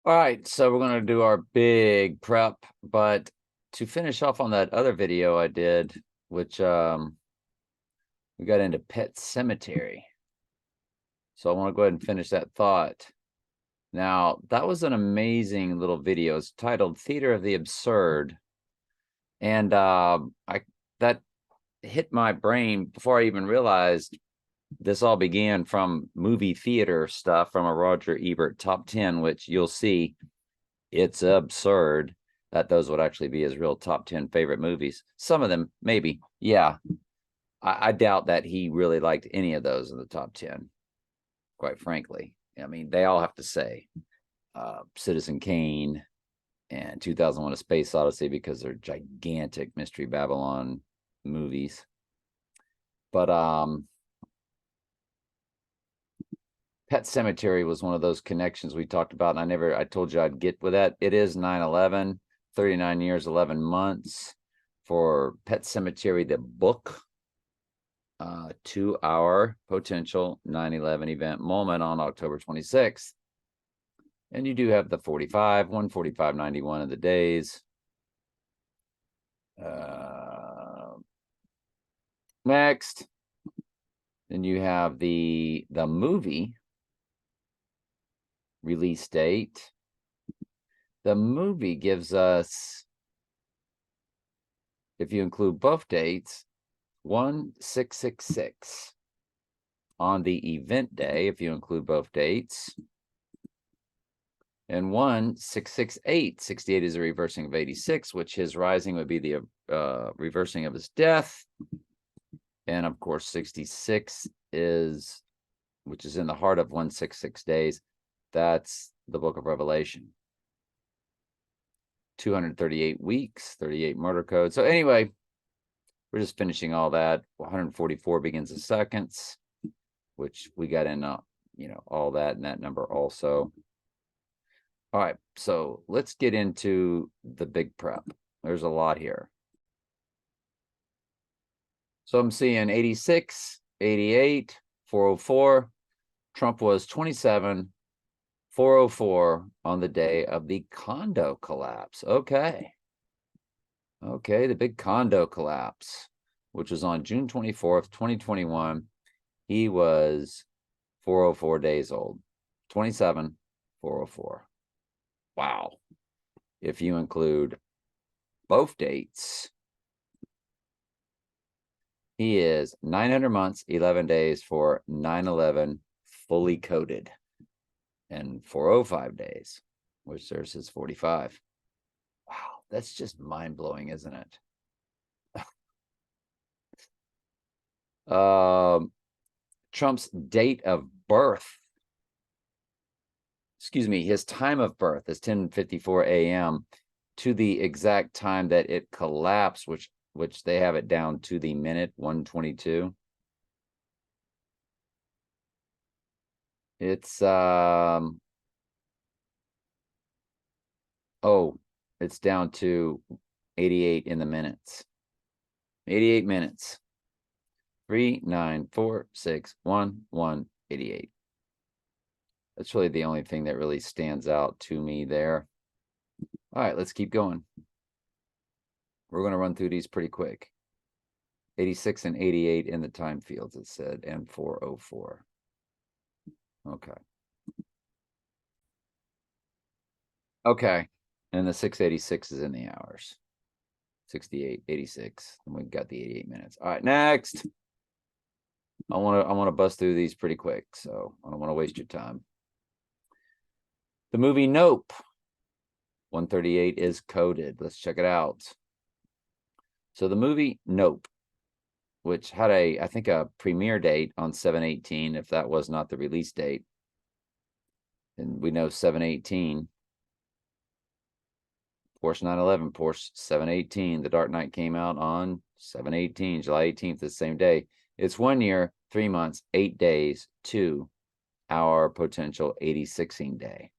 All right, so we're going to do our big prep, but to finish off on that other video I did, which we got into Pet Cemetery. So I want to go ahead and finish that thought. Now, that was an amazing little video. It's titled Theater of the Absurd. And I that hit my brain before I even realized this all began from movie theater stuff from a Roger Ebert top 10, which you'll see it's absurd that those would actually be his real top 10 favorite movies. Some of them, maybe. Yeah. I doubt that he really liked any of those in the top 10, quite frankly. I mean, they all have to say Citizen Kane and 2001 A Space Odyssey because they're gigantic Mystery Babylon movies. But Pet Cemetery was one of those connections we talked about, and I told you I'd get with that. It is 9/11, 39 years, 11 months for Pet Cemetery, the book. 2-hour potential 9/11 event moment on October 26th. And you do have the 45, 145, 91 of the days. Next, then you have the movie release date. The movie gives us, if you include both dates, 1666 on the event day, if you include both dates, and 1668. 68 is a reversing of 86, which his rising would be the reversing of his death. And of course, 66 is, which is in the heart of 166 days. That's the book of Revelation. 238 weeks, 38 murder codes. So anyway, we're just finishing all that. 144 begins the seconds, which we got in, all that and that number also. All right, so let's get into the big prep. There's a lot here. So I'm seeing 86, 88, 404. Trump was 27, 404 on the day of the condo collapse. Okay. Okay, the big condo collapse, which was on June 24th, 2021. He was 404 days old. 27, 404. Wow. If you include both dates, he is 900 months, 11 days for 9/11 fully coded, and 405 days, which there's his 45. Wow, that's just mind-blowing, isn't it? Trump's date of birth, excuse me, his time of birth is 10:54 a.m. to the exact time that it collapsed, which they have it down to the minute 122. It's it's down to 88 in the minutes. 88 minutes. 3, 9, 4, 6, 1, 1, 88. That's really the only thing that really stands out to me there. All right, let's keep going. We're going to run through these pretty quick. 86 and 88 in the time fields, it said, and 404. Okay. Okay. And the 686 is in the hours. 68, 86, and we've got the 88 minutes. All right, next. I want to bust through these pretty quick, so I don't want to waste your time. The movie Nope. 138 is coded. Let's check it out. So the movie Nope, which had I think a premiere date on 7/18, if that was not the release date. And we know 7/18. Porsche 911, Porsche 7/18. The Dark Knight came out on 7/18, July 18th, the same day. It's 1 year, 3 months, 8 days to our potential 86ing day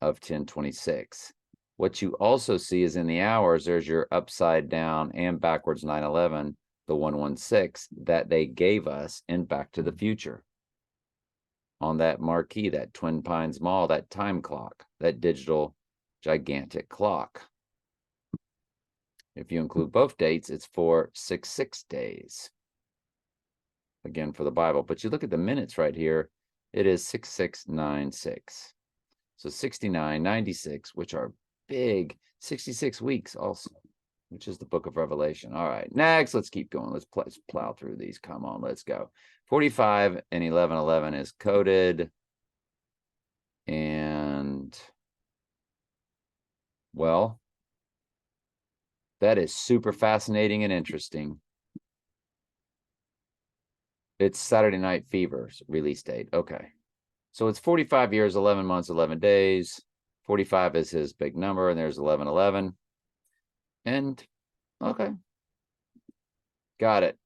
of 10/26. What you also see is in the hours, there's your upside down and backwards 9/11, the 116 that they gave us in Back to the Future. on that marquee, that Twin Pines Mall, that time clock, that digital gigantic clock. If you include both dates, it's for 6 days. Again, for the Bible. But you look at the minutes right here, it is 6696. So 69, 96, which are big, 66 weeks also, which is the book of Revelation. All right, next, let's keep going. Let's plow through these. Come on, let's go. 45 and 1111 is coded. And, well, that is super fascinating and interesting. It's Saturday Night Fever's release date. Okay. So it's 45 years, 11 months, 11 days. 45 is his big number, and there's 1111. And, okay. Got it.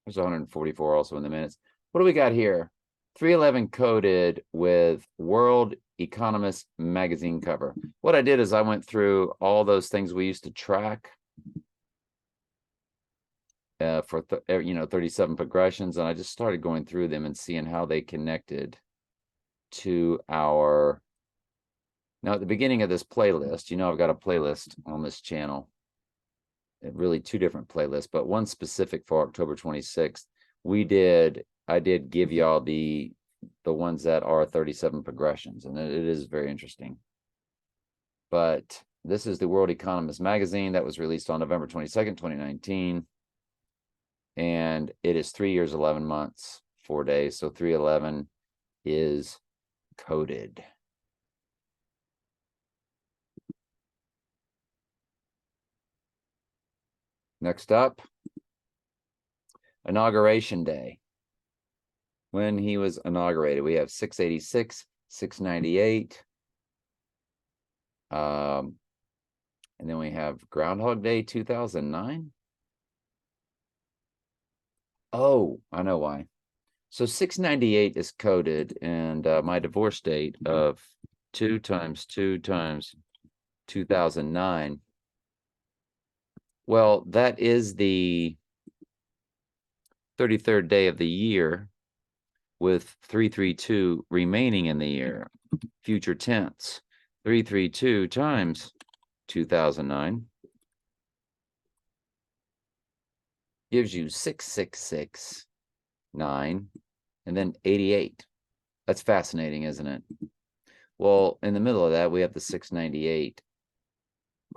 There's 144 also in the minutes. What do we got here? 311 coded with World Economist magazine cover. What I did is I went through all those things we used to track for 37 progressions, and I just started going through them and seeing how they connected to our. Now at the beginning of this playlist, I've got a playlist on this channel, really two different playlists, but one specific for October 26th. I did give y'all the ones that are 37 progressions, and it is very interesting. But this is the World Economist magazine that was released on November 22nd, 2019. And it is 3 years, 11 months, 4 days. So 311 is coded. Next up, Inauguration Day. When he was inaugurated, we have 686, 698. And then we have Groundhog Day 2009. Oh, I know why. So 698 is coded, and my divorce date of 2 times 2 times 2009. Well, that is the 33rd day of the year, with 332 remaining in the year. Future tense. 332 times 2009 gives you 6669 and then 88. That's fascinating, isn't it? Well, in the middle of that, we have the 698,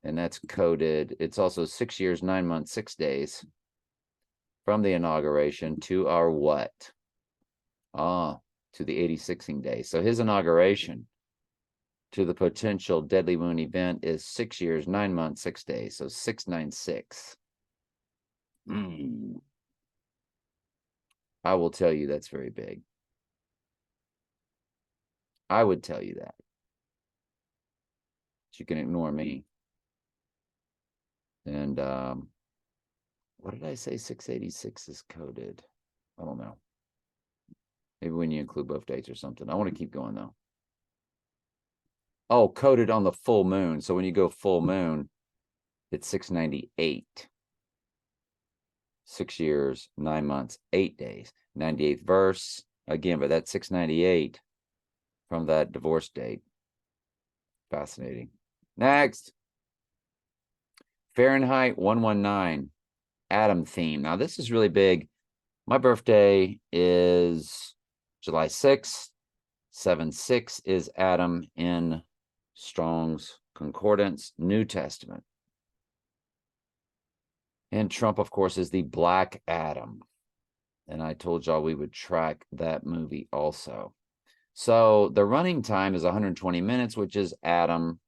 and that's coded. It's also 6 years, 9 months, 6 days from the inauguration to our what? To the 86ing day. So his inauguration to the potential deadly moon event is 6 years, 9 months, 6 days. So 696. I will tell you that's very big. I would tell you that. But you can ignore me. And what did I say? 686 is coded. I don't know. Maybe when you include both dates or something. I want to keep going though. Oh, coded on the full moon. So when you go full moon, it's 698. 6 years, 9 months, 8 days. 98th verse. Again, but that's 698 from that divorce date. Fascinating. Next. Fahrenheit 119. Atom theme. Now, this is really big. My birthday is July 6th. 7/6 is Adam in Strong's Concordance, New Testament. And Trump, of course, is the Black Adam. And I told y'all we would track that movie also. So the running time is 120 minutes, which is Adam.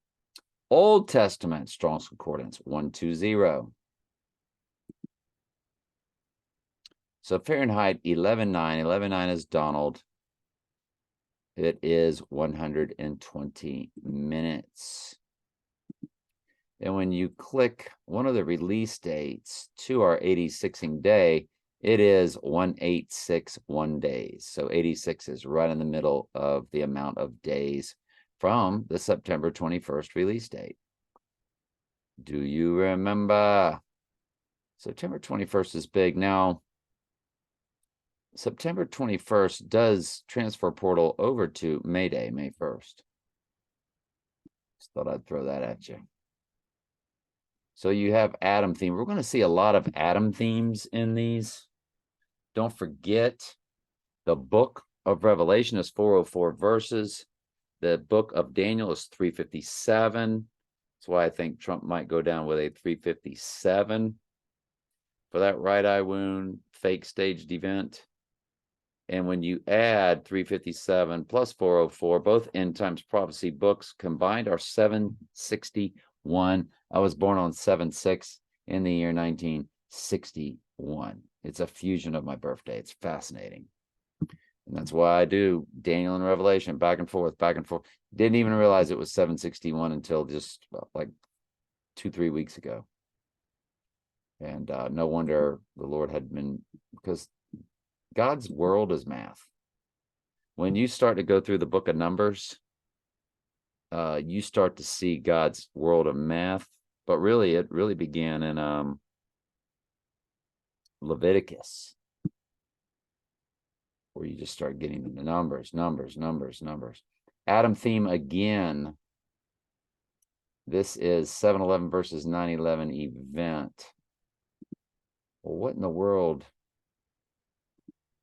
Old Testament, Strong's Concordance, 120. So Fahrenheit 11/9. 11/9 is Donald. It is 120 minutes. And when you click one of the release dates to our 86ing day, it is 1861 days. So 86 is right in the middle of the amount of days from the September 21st release date. Do you remember? September 21st is big. Now, September 21st does transfer portal over to May Day, May 1st. Just thought I'd throw that at you. So you have Adam theme. We're going to see a lot of Adam themes in these. Don't forget, the book of Revelation is 404 verses. The book of Daniel is 357. That's why I think Trump might go down with a 357 for that right eye wound fake staged event. And when you add 357 plus 404, both end times prophecy books combined are 761. I was born on 7/6 in the year 1961. It's a fusion of my birthday. It's fascinating. And that's why I do Daniel and Revelation back and forth, back and forth. Didn't even realize it was 761 until just like 2-3 weeks ago. And no wonder the Lord had been, because God's world is math. When you start to go through the book of Numbers, you start to see God's world of math. But really, it really began in Leviticus, where you just start getting into numbers. Adam theme again. This is 7/11 versus 9/11 event. Well, what in the world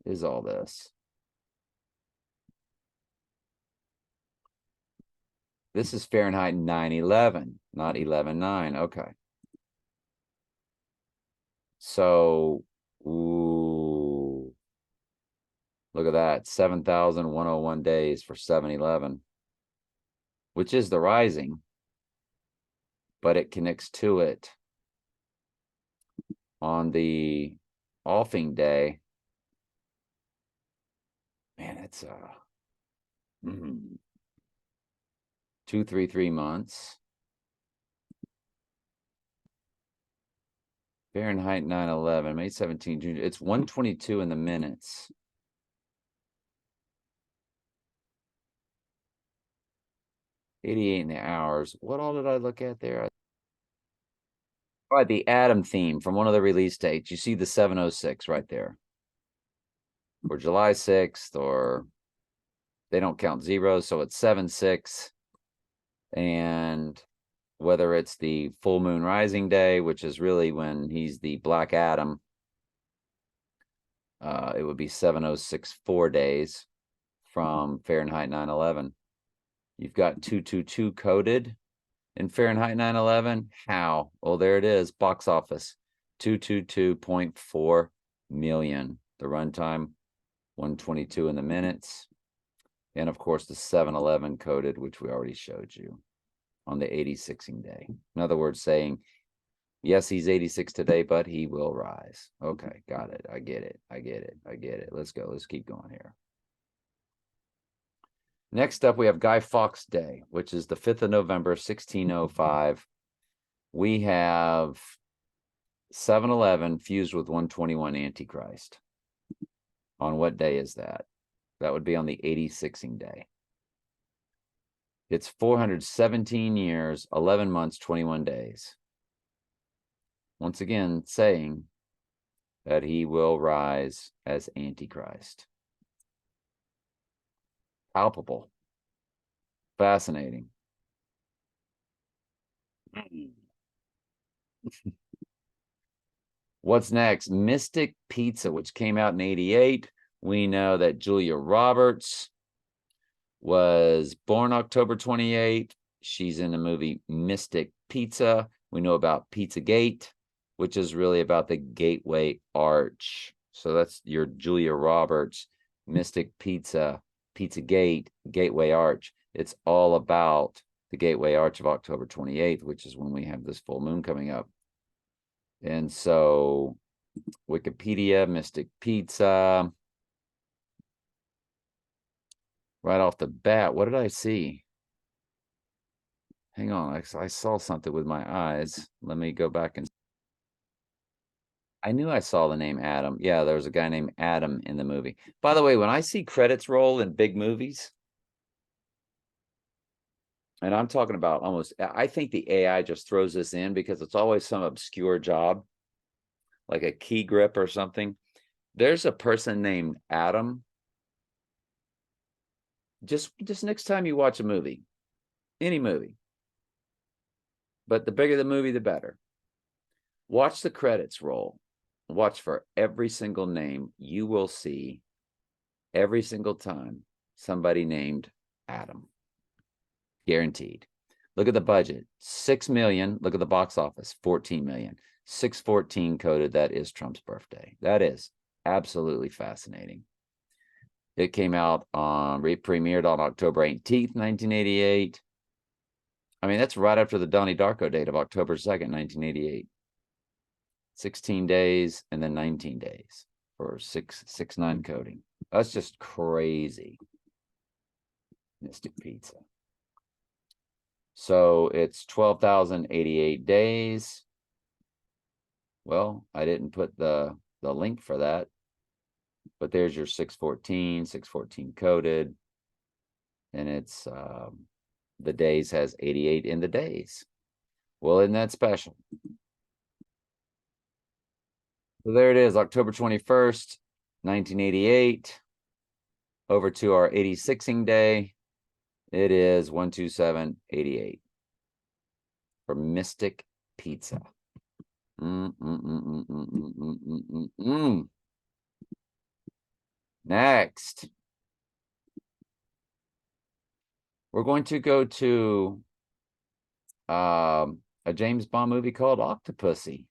is all this? This is Fahrenheit 9/11, not 11/9. Okay. So, ooh, look at that. 7,101 days for 7/11, which is the rising, but it connects to it on the offing day. Man, it's 233 months. Fahrenheit 9/11, May 17, June. It's 122 in the minutes. $88 in the hours. What all did I look at there? All right, the Adam theme from one of the release dates. You see the 706 right there. Or July 6th, or they don't count zeros, so it's 7/6. And whether it's the full moon rising day, which is really when he's the Black Adam, it would be 706 4 days from Fahrenheit 9/11. You've got 222 coded in Fahrenheit 9/11. How? Well, there it is, box office, 222.4 million. The runtime, 122 in the minutes. And of course, the 7/11 coded, which we already showed you on the 86ing day. In other words, saying, yes, he's 86 today, but he will rise. Okay, got it. I get it. Let's go. Let's keep going here. Next up, we have Guy Fawkes Day, which is the 5th of November, 1605. We have 7/11 fused with 121 Antichrist. On what day is that? That would be on the 86ing day. It's 417 years, 11 months, 21 days. Once again, saying that he will rise as Antichrist. Palpable. Fascinating. What's next? Mystic Pizza, which came out in 88. We know that Julia Roberts was born October 28. She's in the movie Mystic Pizza. We know about Pizzagate, which is really about the Gateway Arch. So that's your Julia Roberts, Mystic Pizza, Pizzagate, Gateway Arch. It's all about the Gateway Arch of October 28th, which is when we have this full moon coming up. And so Wikipedia, Mystic Pizza. Right off the bat, what did I see? Hang on, I saw something with my eyes. Let me go back and... I knew I saw the name Adam. Yeah, there was a guy named Adam in the movie. By the way, when I see credits roll in big movies, and I'm talking about almost, I think the AI just throws this in because it's always some obscure job, like a key grip or something. There's a person named Adam. Just next time you watch a movie, any movie, but the bigger the movie, the better. Watch the credits roll. Watch for every single name. You will see every single time somebody named Adam. Guaranteed. Look at the budget, 6 million. Look at the box office, 14 million. 614 coded. That is Trump's birthday. That is absolutely fascinating. It came out on, premiered on October 18th, 1988. I mean, that's right after the Donnie Darko date of October 2nd, 1988. 16 days and then 19 days for 669 coding. That's just crazy. Mystic Pizza. So it's 12,088 days. Well, I didn't put the link for that, but there's your 614 coded, and it's the days has 88 in the days. Well, isn't that special? So there it is, October 21st, 1988. Over to our 86ing day. It is 12788 for Mystic Pizza. Next, we're going to go to a James Bond movie called Octopussy.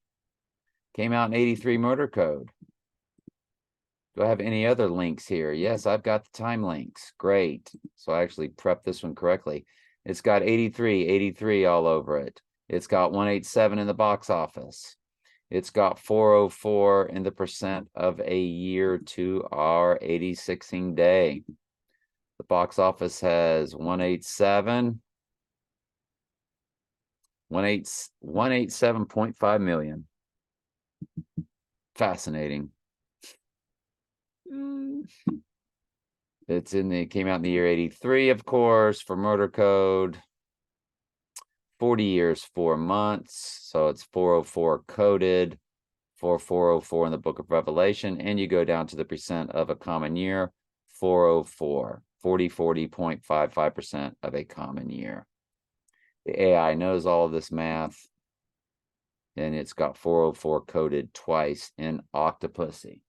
Came out in 83 Murder Code. Do I have any other links here? Yes, I've got the time links. Great. So I actually prepped this one correctly. It's got 83 all over it. It's got 187 in the box office. It's got 404 in the percent of a year to our 86ing day. The box office has 187. 187.5 million. Fascinating. It came out in the year 83, of course, for Murder Code. 40 years, 4 months. So it's 404 coded for 404 in the book of Revelation. And you go down to the percent of a common year, 404, 40.55% of a common year. The AI knows all of this math. And it's got 404 coded twice in Octopussy.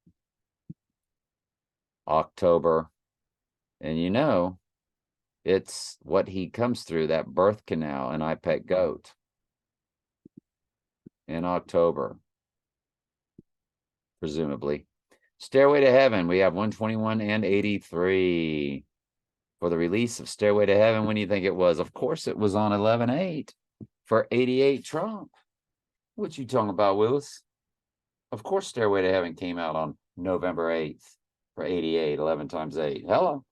October. And you know, it's what he comes through, that birth canal in I Pet Goat. In October, presumably. Stairway to Heaven, we have 121 and 83. For the release of Stairway to Heaven, when do you think it was? Of course, it was on 11/8 for 88 Trump. What you talking about, Willis? Of course, Stairway to Heaven came out on November 8th for 88, 11 times 8. Hello.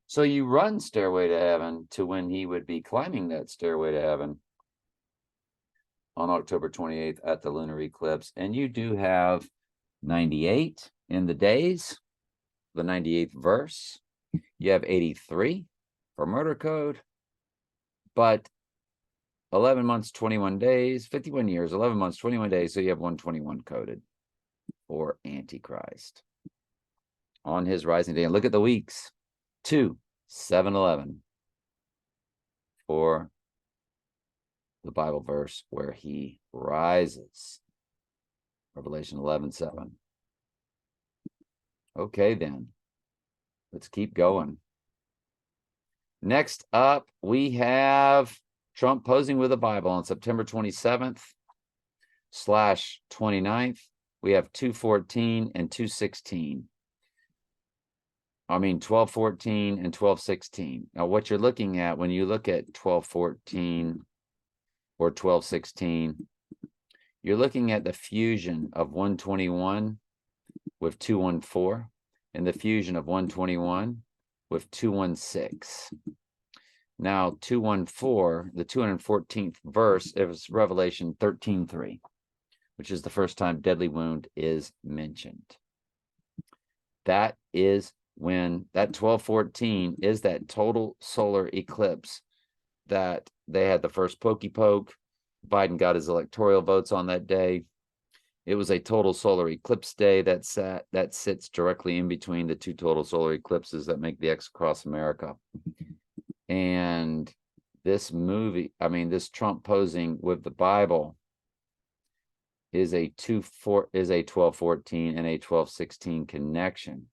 So you run Stairway to Heaven to when he would be climbing that Stairway to Heaven on October 28th at the lunar eclipse. And you do have 98 in the days, the 98th verse. You have 83 for Murder Code, but 11 months, 21 days, 51 years, 11 months, 21 days. So you have 121 coded for Antichrist on his rising day. And look at the weeks. 2, 7/11 for the Bible verse where he rises. Revelation 11:7. Okay, then. Let's keep going. Next up, we have Trump posing with a Bible on September 27th/29th. We have 214 and 216. I mean, 1214 and 1216. Now, what you're looking at when you look at 1214 or 1216, you're looking at the fusion of 121 with 214 and the fusion of 121 with 216. Now, 214, the 214th verse is Revelation 13:3, which is the first time deadly wound is mentioned. That is when that 1214 is that total solar eclipse that they had the first pokey poke. Biden got his electoral votes on that day. It was a total solar eclipse day that sits directly in between the two total solar eclipses that make the X across America. And this Trump posing with the Bible is a 1214 and a 1216 connection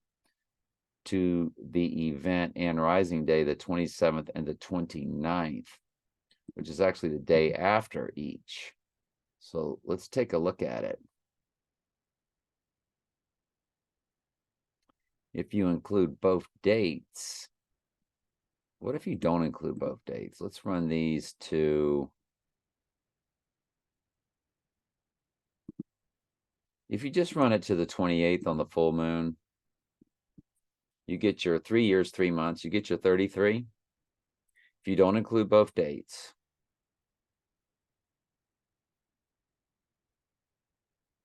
to the event and rising day, the 27th and the 29th, which is actually the day after each. So let's take a look at it. If you include both dates, what if you don't include both dates? Let's run these to, if you just run it to the 28th on the full moon, you get your 3 years, 3 months, you get your 33. If you don't include both dates,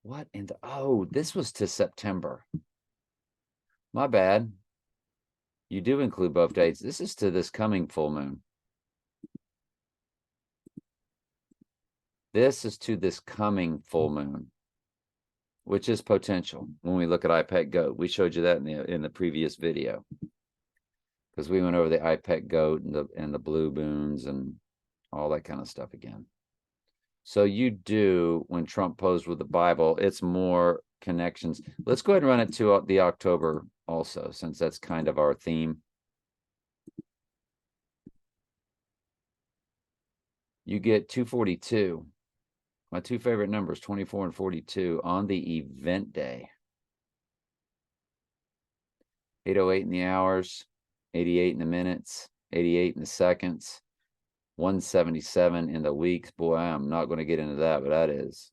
what in the, oh, this was to September. My bad. You do include both dates. This is to this coming full moon. This is to this coming full moon, which is potential. When we look at IPEC GOAT, we showed you that in the previous video, because we went over the IPEC GOAT and the blue moons and all that kind of stuff again. So you do, when Trump posed with the Bible, it's more connections. Let's go ahead and run it to the October also, since that's kind of our theme. You get 242. My two favorite numbers, 24 and 42, on the event day. 808 in the hours, 88 in the minutes, 88 in the seconds, 177 in the weeks. Boy, I am not going to get into that, but that is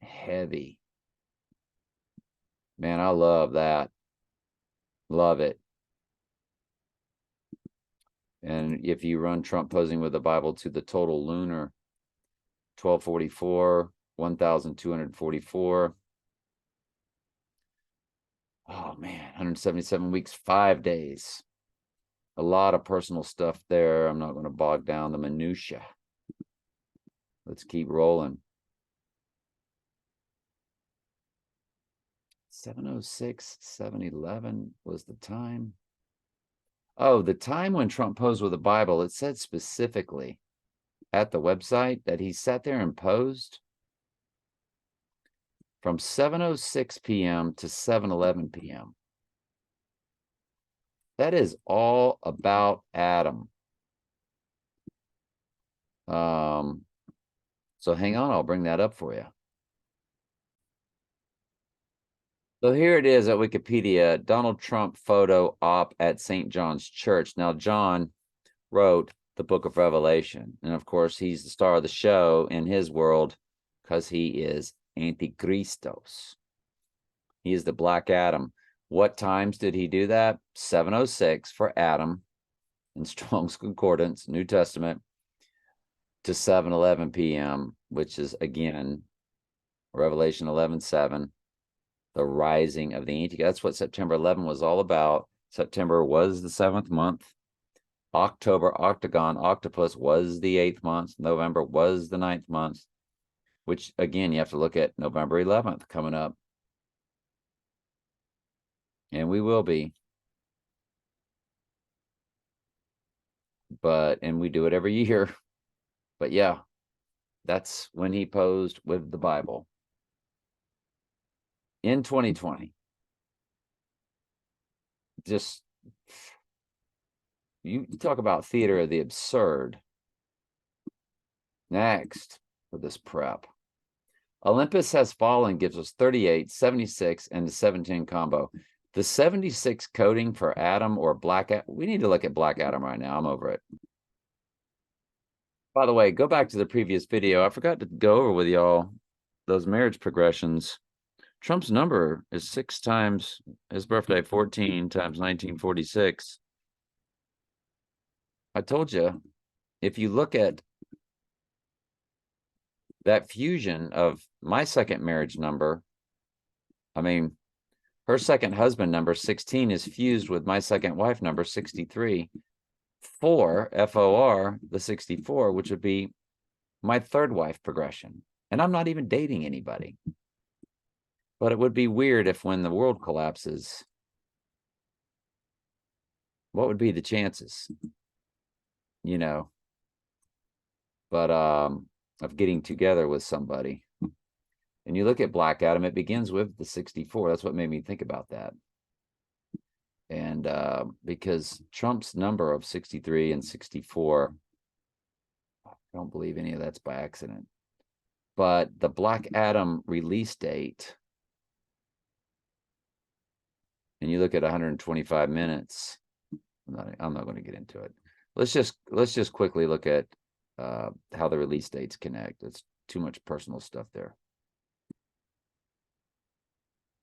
heavy. Man, I love that. Love it. And if you run Trump posing with the Bible to the total lunar, 1244, 1244. Oh man, 177 weeks, 5 days. A lot of personal stuff there. I'm not going to bog down the minutia. Let's keep rolling. 706, 711 was the time. Oh, the time when Trump posed with the Bible, it said specifically at the website that he sat there and posed from 7:06 p.m. to 7:11 p.m. That is all about Adam. So hang on, I'll bring that up for you. So here it is at Wikipedia, Donald Trump photo op at St. John's Church. Now, John wrote the book of Revelation. And of course, he's the star of the show in his world because he is Antichristos. He is the Black Adam. What times did he do that? 7:06 for Adam in Strong's Concordance, New Testament, to 7:11 p.m., which is, again, Revelation 11:7. The rising of the Antichrist. That's what September 11 was all about. September was the 7th month. October, octagon, octopus was the 8th month. November was the 9th month, which, again, you have to look at November 11th coming up. And we will be. And we do it every year. But yeah, that's when he posed with the Bible. In 2020, just, you talk about theater of the absurd. Next for this prep, Olympus Has Fallen gives us 38, 76, and the 17 combo. The 76 coding for Adam or Black Adam, we need to look at Black Adam right now. I'm over it. By the way, go back to the previous video. I forgot to go over with y'all those marriage progressions. Trump's number is 6 times his birthday, 14 times 1946. I told you, if you look at that fusion of my second marriage number, I mean, her second husband number, 16, is fused with my second wife number, 63. 4, FOR, the 64, which would be my third wife progression. And I'm not even dating anybody. But it would be weird if when the world collapses, what would be the chances? You know, but of getting together with somebody. And you look at Black Adam, it begins with the 64. That's what made me think about that. And because Trump's number of 63 and 64, I don't believe any of that's by accident. But the Black Adam release date, and you look at 125 minutes, I'm not going to get into it. Let's just quickly look at how the release dates connect. It's too much personal stuff there.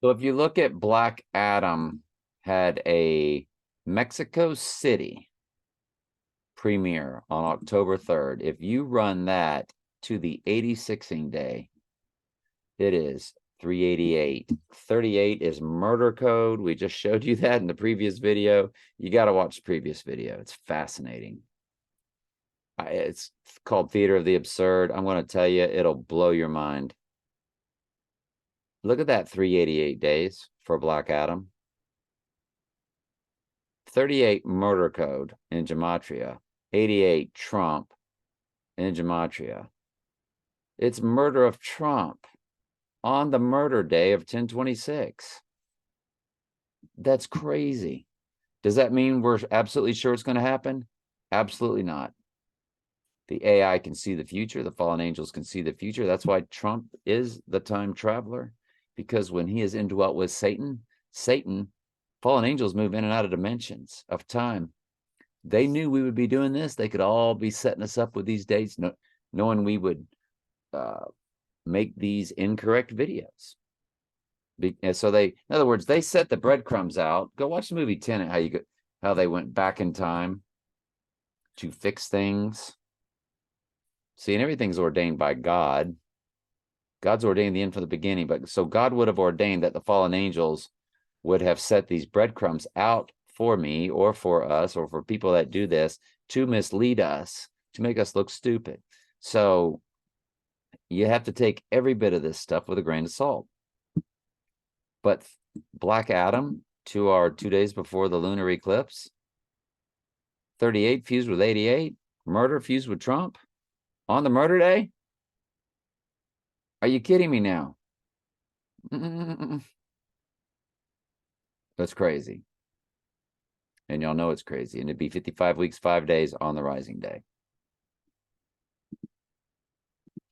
So if you look at Black Adam, had a Mexico City premiere on October 3rd. If you run that to the 86ing day, it is 388. 38 is murder code. We just showed you that in the previous video. You got to watch the previous video. It's fascinating. It's called Theater of the Absurd. I'm going to tell you, it'll blow your mind. Look at that 388 days for Black Adam. 38 murder code in Gematria. 88 Trump in Gematria. It's murder of Trump on the murder day of 10/26. That's crazy. Does that mean we're absolutely sure it's going to happen? Absolutely not. The AI can see the future. The fallen angels can see the future. That's why Trump is the time traveler, because when he is indwelt with Satan, fallen angels move in and out of dimensions of time. They knew we would be doing this. They could all be setting us up with these dates, knowing we would make these incorrect videos. So they, in other words, they set the breadcrumbs out. Go watch the movie Tenet, how they went back in time to fix things. See, and everything's ordained by God. God's ordained the end from the beginning, but so God would have ordained that the fallen angels would have set these breadcrumbs out for me or for us or for people that do this to mislead us, to make us look stupid. So you have to take every bit of this stuff with a grain of salt. But Black Adam, to our 2 days before the lunar eclipse, 38 fused with 88, murder fused with Trump on the murder day? Are you kidding me now? That's crazy. And y'all know it's crazy. And it'd be 55 weeks, 5 days on the rising day.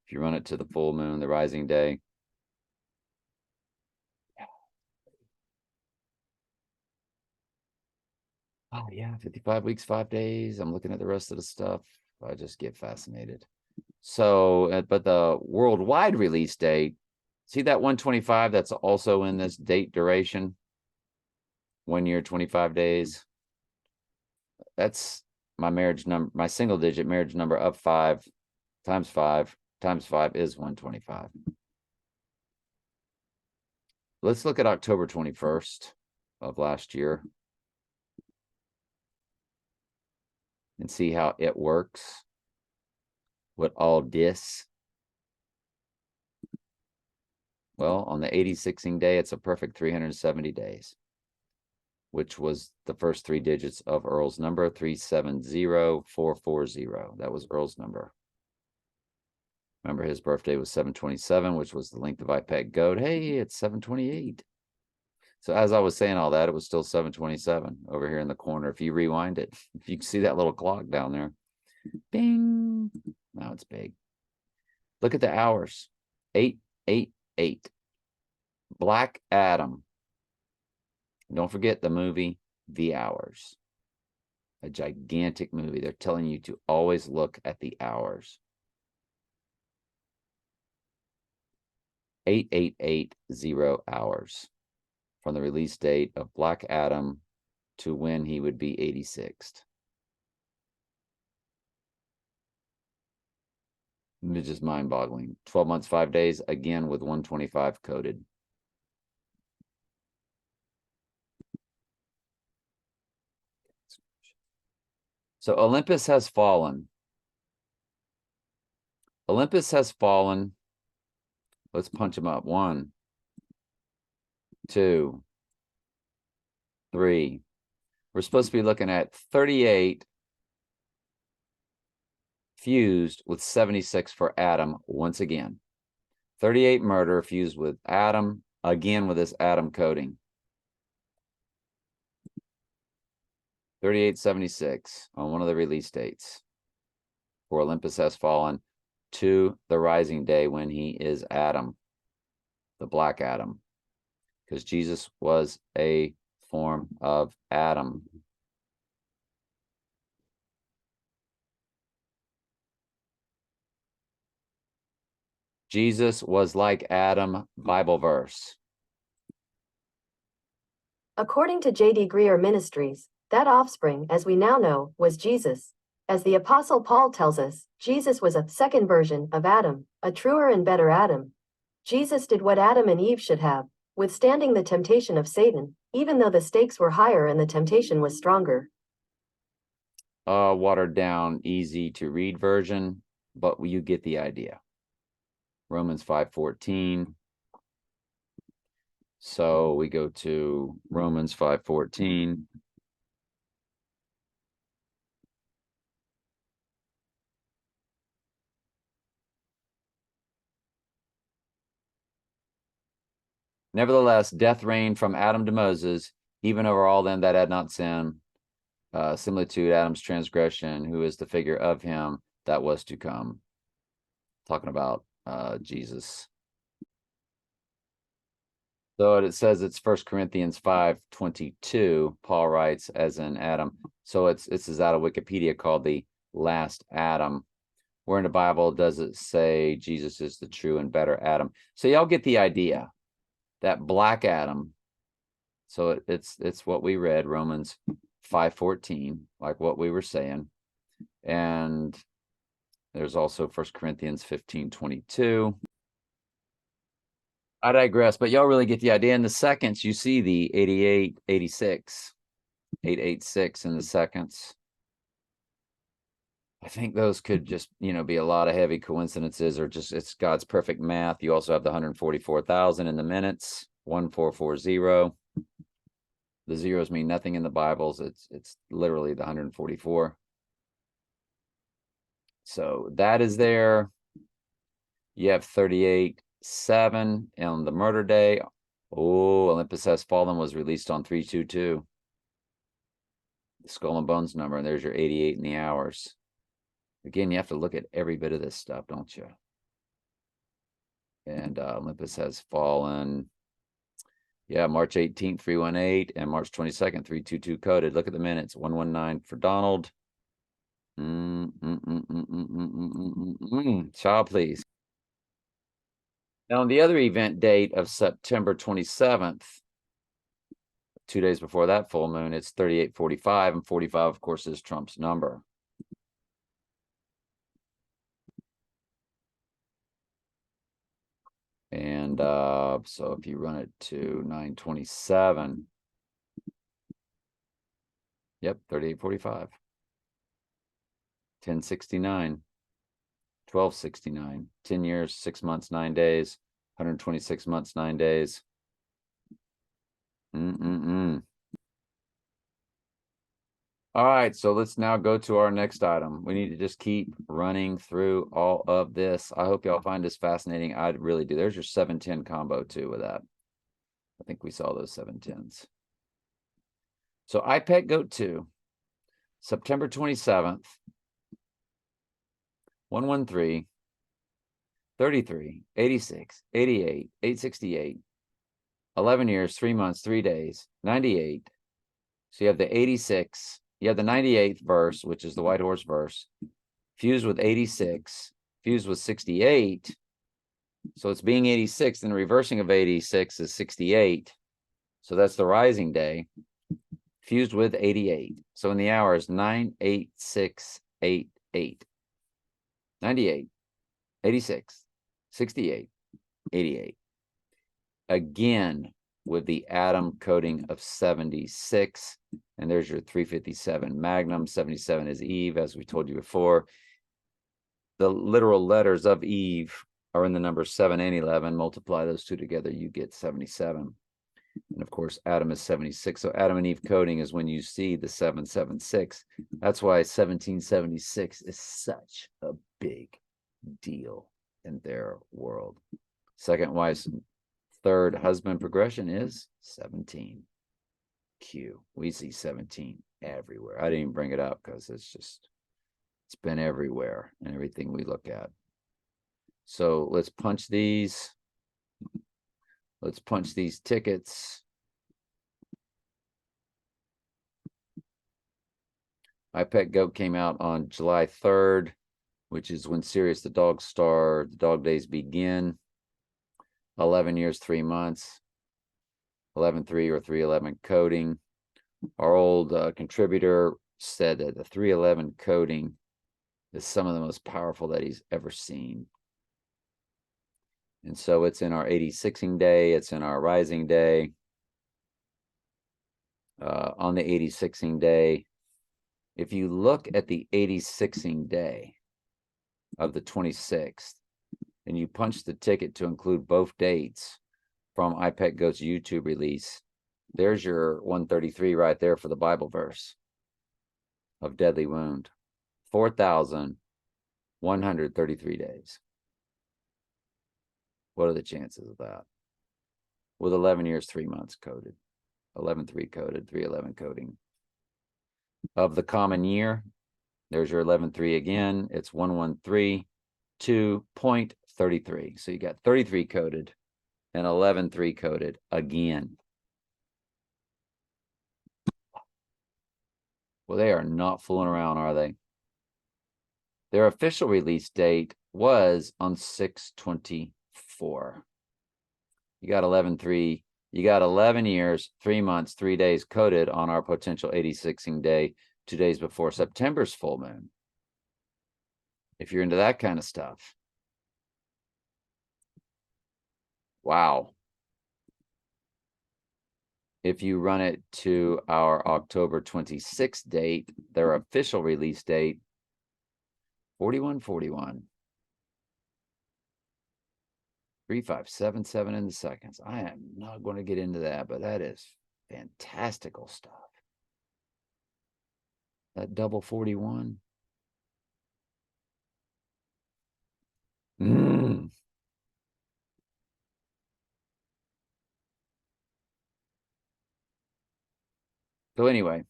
If you run it to the full moon, the rising day. Oh, yeah, 55 weeks, 5 days. I'm looking at the rest of the stuff. I just get fascinated. So, but the worldwide release date, see that 125 that's also in this date duration? 1 year, 25 days. That's my marriage number, my single digit marriage number of 5 times 5 times 5 is 125. Let's look at October 21st of last year and see how it works with all this. Well, on the 86ing day, it's a perfect 370 days, which was the first 3 digits of Earl's number, 370440. That was Earl's number. Remember, his birthday was 7/27, which was the length of IPEC Goat. Hey, it's 7/28. So as I was saying all that, it was still 7/27 over here in the corner. If you rewind it, if you can see that little clock down there, bing. Now it's big. Look at the hours. 888. Black Adam. Don't forget the movie The Hours. A gigantic movie. They're telling you to always look at the hours. 8880 hours from the release date of Black Adam to when he would be 86th. It's just mind-boggling. 12 months, 5 days, again with 125 coded. So Olympus has fallen. Olympus has fallen Let's punch them up. 1, 2, 3. We're supposed to be looking at 38 fused with 76 for Adam once again. 38 murder fused with Adam, again with this Adam coding. 3876 on one of the release dates. For Olympus has fallen to the rising day when he is Adam, the black Adam, because Jesus was a form of Adam. Jesus was like Adam, Bible verse. According to J.D. Greer Ministries, that offspring, as we now know, was Jesus. As the Apostle Paul tells us, Jesus was a second version of Adam, a truer and better Adam. Jesus did what Adam and Eve should have, withstanding the temptation of Satan, even though the stakes were higher and the temptation was stronger. Watered down, easy to read version, but you get the idea. Romans 5:14. So we go to Romans 5:14. Nevertheless, death reigned from Adam to Moses, even over all them that had not sinned, similitude Adam's transgression, who is the figure of him that was to come. Talking about Jesus. So it says it's 1 Corinthians 5:22. Paul writes, as in Adam. So this is out of Wikipedia, called the last Adam. Where in the Bible does it say Jesus is the true and better Adam? So y'all get the idea. That black Adam. So it's what we read, Romans 5:14, like what we were saying. And there's also 1 Corinthians 15:22. I digress, but y'all really get the idea. In the seconds, you see the 88, 86, 886 in the seconds. I think those could just, be a lot of heavy coincidences, or just it's God's perfect math. You also have the 144,000 in the minutes, 1440. The zeros mean nothing in the Bibles. It's literally the 144. So that is there. You have 38:7 on the murder day. Oh, Olympus Has Fallen was released on 3/22. The Skull and Bones number, and there's your 88 in the hours. Again, you have to look at every bit of this stuff, don't you? And Olympus Has Fallen. Yeah, March 18th, 318, and March 22nd, 322 coded. Look at the minutes. 119 for Donald. Child, please. Now, on the other event date of September 27th, 2 days before that full moon, it's 3845, and 45, of course, is Trump's number. And so if you run it to 927, yep, 3845, 1069, 1269, 10 years, 6 months, 9 days, 126 months, 9 days. All right, so let's now go to our next item. We need to just keep running through all of this. I hope y'all find this fascinating. I really do. There's your 710 combo too with that. I think we saw those 710s. So iPet Goat 2, September 27th, 113, 33, 86, 88, 868, 11 years, 3 months, 3 days, 98. So you have the 86. You have the 98th verse, which is the White Horse verse, fused with 86, fused with 68. So it's being 86, and the reversing of 86 is 68. So that's the rising day, fused with 88. So in the hours, 98688. 98, 86, 68, 88. Again, with the Adam coding of 76. And there's your 357 Magnum. 77 is Eve, as we told you before. The literal letters of Eve are in the numbers 7 and 11. Multiply those two together, you get 77. And of course, Adam is 76. So Adam and Eve coding is when you see the 776. That's why 1776 is such a big deal in their world. Second wife's third husband progression is 17. Q. We see 17 everywhere. I didn't even bring it up because it's been everywhere in everything we look at. So let's punch these. Let's punch these tickets. My Pet Goat came out on July 3rd, which is when Sirius the Dog Star, the dog days begin. 11 years, 3 months. 11.3 or 311 coding. Our old contributor said that the 311 coding is some of the most powerful that he's ever seen. And so it's in our 86ing day. It's in our rising day. On the 86ing day, if you look at the 86ing day of the 26th, and you punch the ticket to include both dates from iPet Goat's YouTube release, there's your 133 right there for the Bible verse of deadly wound. 4,133 days. What are the chances of that? With 11 years, 3 months coded, 11.3 coded, 311 coding. Of the common year, there's your 11.3 again. It's 113.2.33. So you got 33 coded and 11.3 coded again. Well, they are not fooling around, are they? Their official release date was on 6/24. You got 11.3. You got 11 years, 3 months, 3 days coded on our potential 86ing day, 2 days before September's full moon. If you're into that kind of stuff. Wow. If you run it to our October 26th date, their official release date, 4141. 3577 in the seconds. I am not going to get into that, but that is fantastical stuff. That double 41. So anyway,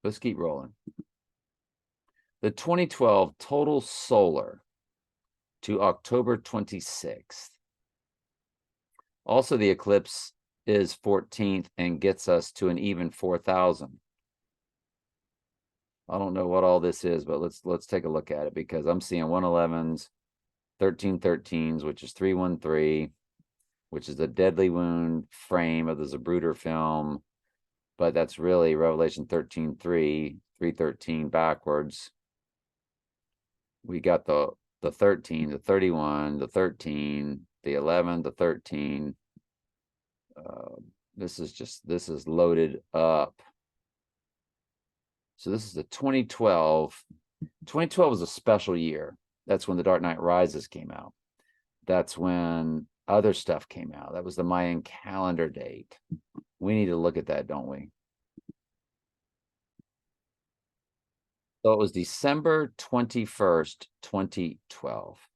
let's keep rolling. The 2012 total solar to October 26th. Also, the eclipse is 14th and gets us to an even 4,000. I don't know what all this is, but let's take a look at it, because I'm seeing 111s, 1313s, which is 313, which is the deadly wound frame of the Zapruder film, but that's really Revelation 13:3, 313 backwards. We got the 13, the 31, the 13, the 11, the 13. This is loaded up. So this is the 2012. 2012 was a special year. That's when The Dark Knight Rises came out. That's when other stuff came out. That was the Mayan calendar date. We need to look at that, don't we? So it was December 21st, 2012.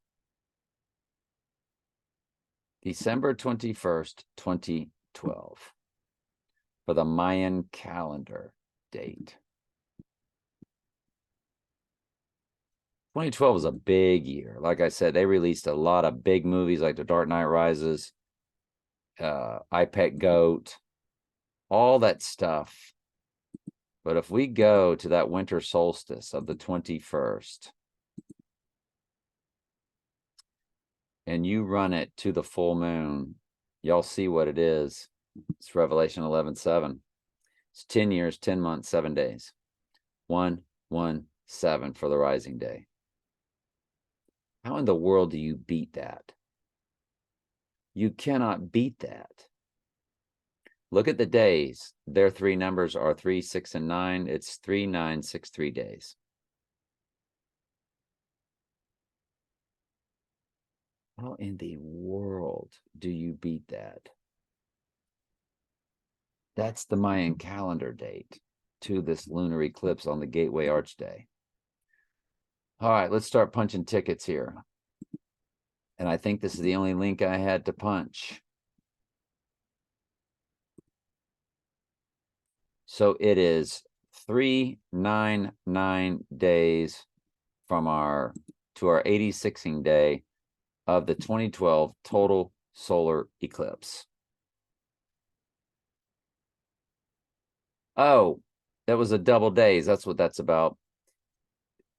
December 21st, 2012. For the Mayan calendar date. 2012 was a big year. Like I said, they released a lot of big movies like The Dark Knight Rises, iPet Goat, all that stuff. But if we go to that winter solstice of the 21st, and you run it to the full moon, y'all see what it is. It's Revelation 11:7. It's 10 years, 10 months, 7 days. 117 for the rising day. How in the world do you beat that? You cannot beat that. Look at the days. Their three numbers are 3, 6, and 9. It's 3963 days. How in the world do you beat that? That's the Mayan calendar date to this lunar eclipse on the Gateway Arch Day. All right, let's start punching tickets here. And I think this is the only link I had to punch. So it is 399 days from our 86ing day of the 2012 total solar eclipse. Oh, that was a double days. That's what that's about.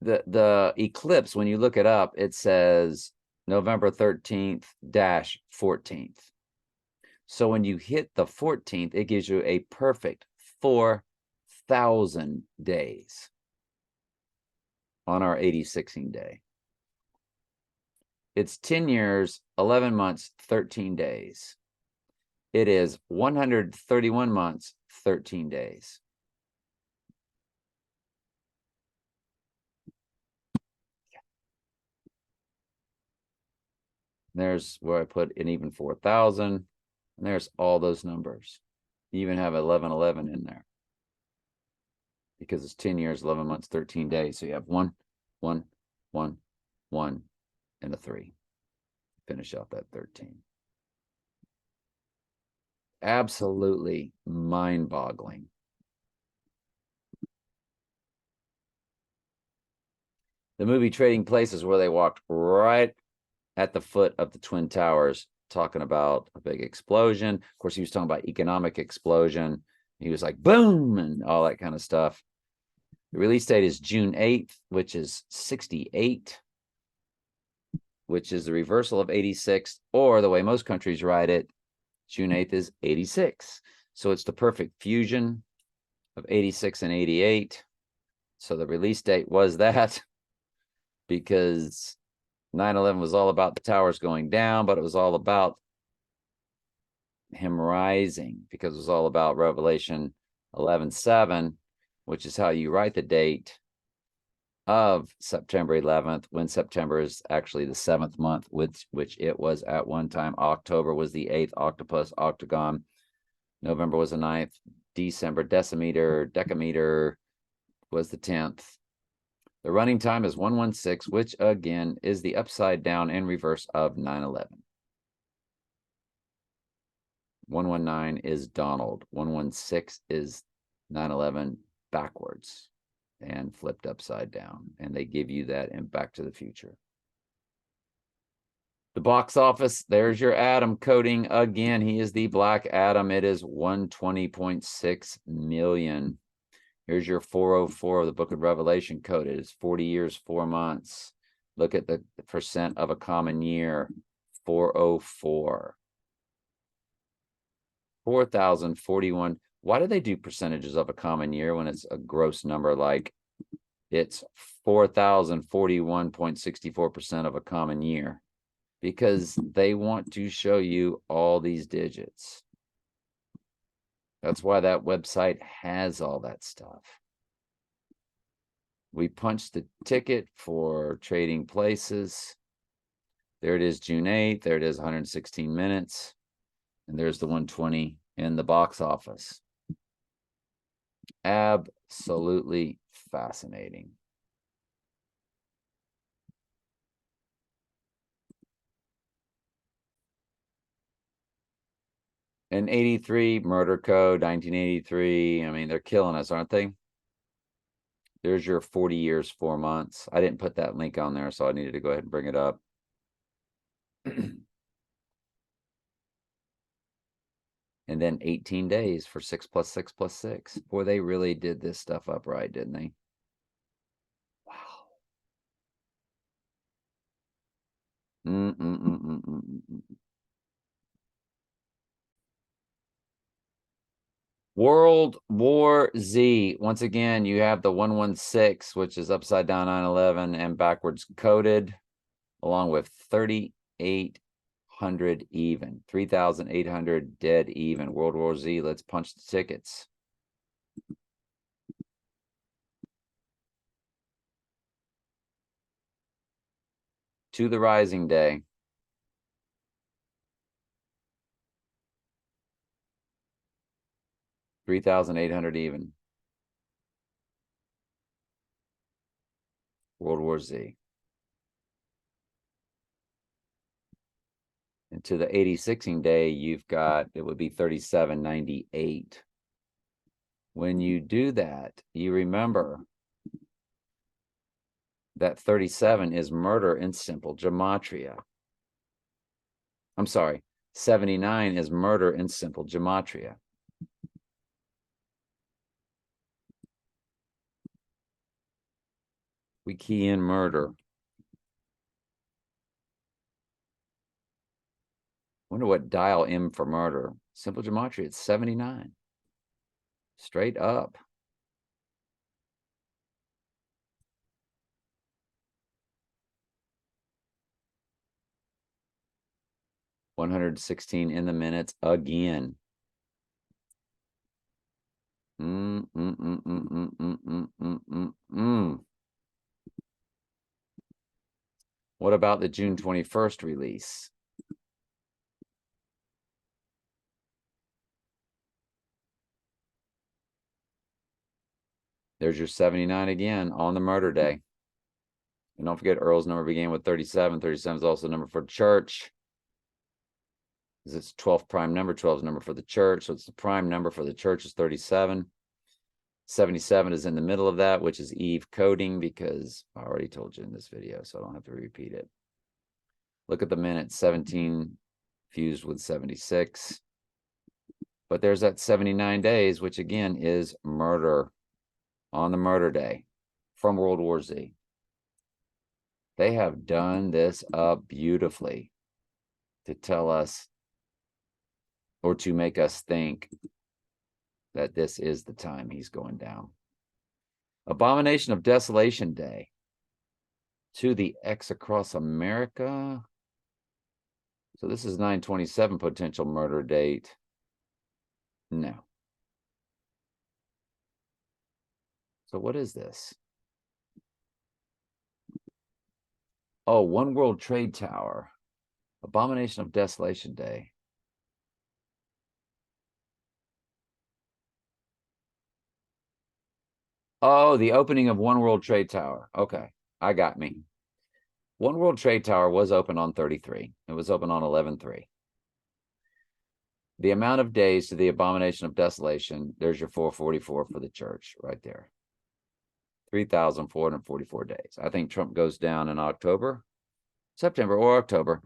The eclipse, when you look it up, it says November 13th dash 14th. So when you hit the 14th, it gives you a perfect 4,000 days on our 86ing day. It's 10 years, 11 months, 13 days. It is 131 months, 13 days. There's where I put an even 4,000. And there's all those numbers. You even have 1111 in there because it's 10 years, 11 months, 13 days. So you have 1, 1, 1, 1, and a 3. Finish out that 13. Absolutely mind-boggling. The movie Trading Places, where they walked right at the foot of the Twin Towers, talking about a big explosion. Of course, he was talking about economic explosion. He was like, boom, and all that kind of stuff. The release date is June 8th, which is 68, which is the reversal of 86, or the way most countries write it, June 8th is 86. So it's the perfect fusion of 86 and 88. So the release date was that, because 9/11 was all about the towers going down, but it was all about him rising, because it was all about Revelation 11:7, which is how you write the date of September 11th, when September is actually the 7th month, which it was at one time. October was the 8th, octopus, octagon. November was the 9th. December, decimeter, decameter was the 10th. The running time is 116, which again is the upside down and reverse of 9/11. 119 is Donald. 116 is 9/11 backwards and flipped upside down. And they give you that in Back to the Future. The box office, there's your Adam coding again. He is the Black Adam. It is 120.6 million. Here's your 404 of the Book of Revelation code. It is 40 years, 4 months. Look at the percent of a common year, 404. 4,041. Why do they do percentages of a common year when it's a gross number? Like it's 4,041.64% of a common year, because they want to show you all these digits. That's why that website has all that stuff. We punched the ticket for Trading Places. There it is, June 8th. There it is, 116 minutes. And there's the 120 in the box office. Absolutely fascinating. And 83, Murder Code, 1983. I mean, they're killing us, aren't they? There's your 40 years, 4 months. I didn't put that link on there, so I needed to go ahead and bring it up. And then 18 days for 6 plus 6 plus 6. Boy, they really did this stuff up right, didn't they? Wow. World War Z. Once again, you have the 116, which is upside down 9/11 and backwards coded, along with 3,800 even, 3,800 dead even. World War Z. Let's punch the tickets. To the rising day. 3,800 even. World War Z. And to the 86ing day, you've got, it would be 3798. When you do that, you remember that 37 is murder in simple gematria. I'm sorry, 79 is murder in simple gematria. We key in murder. Wonder what dial M for murder. Simple gematria, it's 79. Straight up. $116 in the minutes again. What about the June 21st release? There's your 79 again on the murder day. And don't forget, Earl's number began with 37. 37 is also a number for church. It's 12th prime number. 12 is number for the church. So it's the prime number for the church is 37. 77 is in the middle of that, which is Eve coding, because I already told you in this video, so I don't have to repeat it. Look at the minutes, 17 fused with 76. But there's that 79 days, which again is murder on the murder day from World War Z. They have done this up beautifully to tell us, or to make us think that this is the time he's going down. Abomination of Desolation Day. To the X across America. So this is 9/27 potential murder date. No. So what is this? Oh, One World Trade Tower. Abomination of Desolation Day. Oh, the opening of One World Trade Tower. Okay, I got me. One World Trade Tower was open on 33. It was open on 11/3. The amount of days to the Abomination of Desolation, there's your 444 for the church right there. 3,444 days. I think Trump goes down in October, September or October,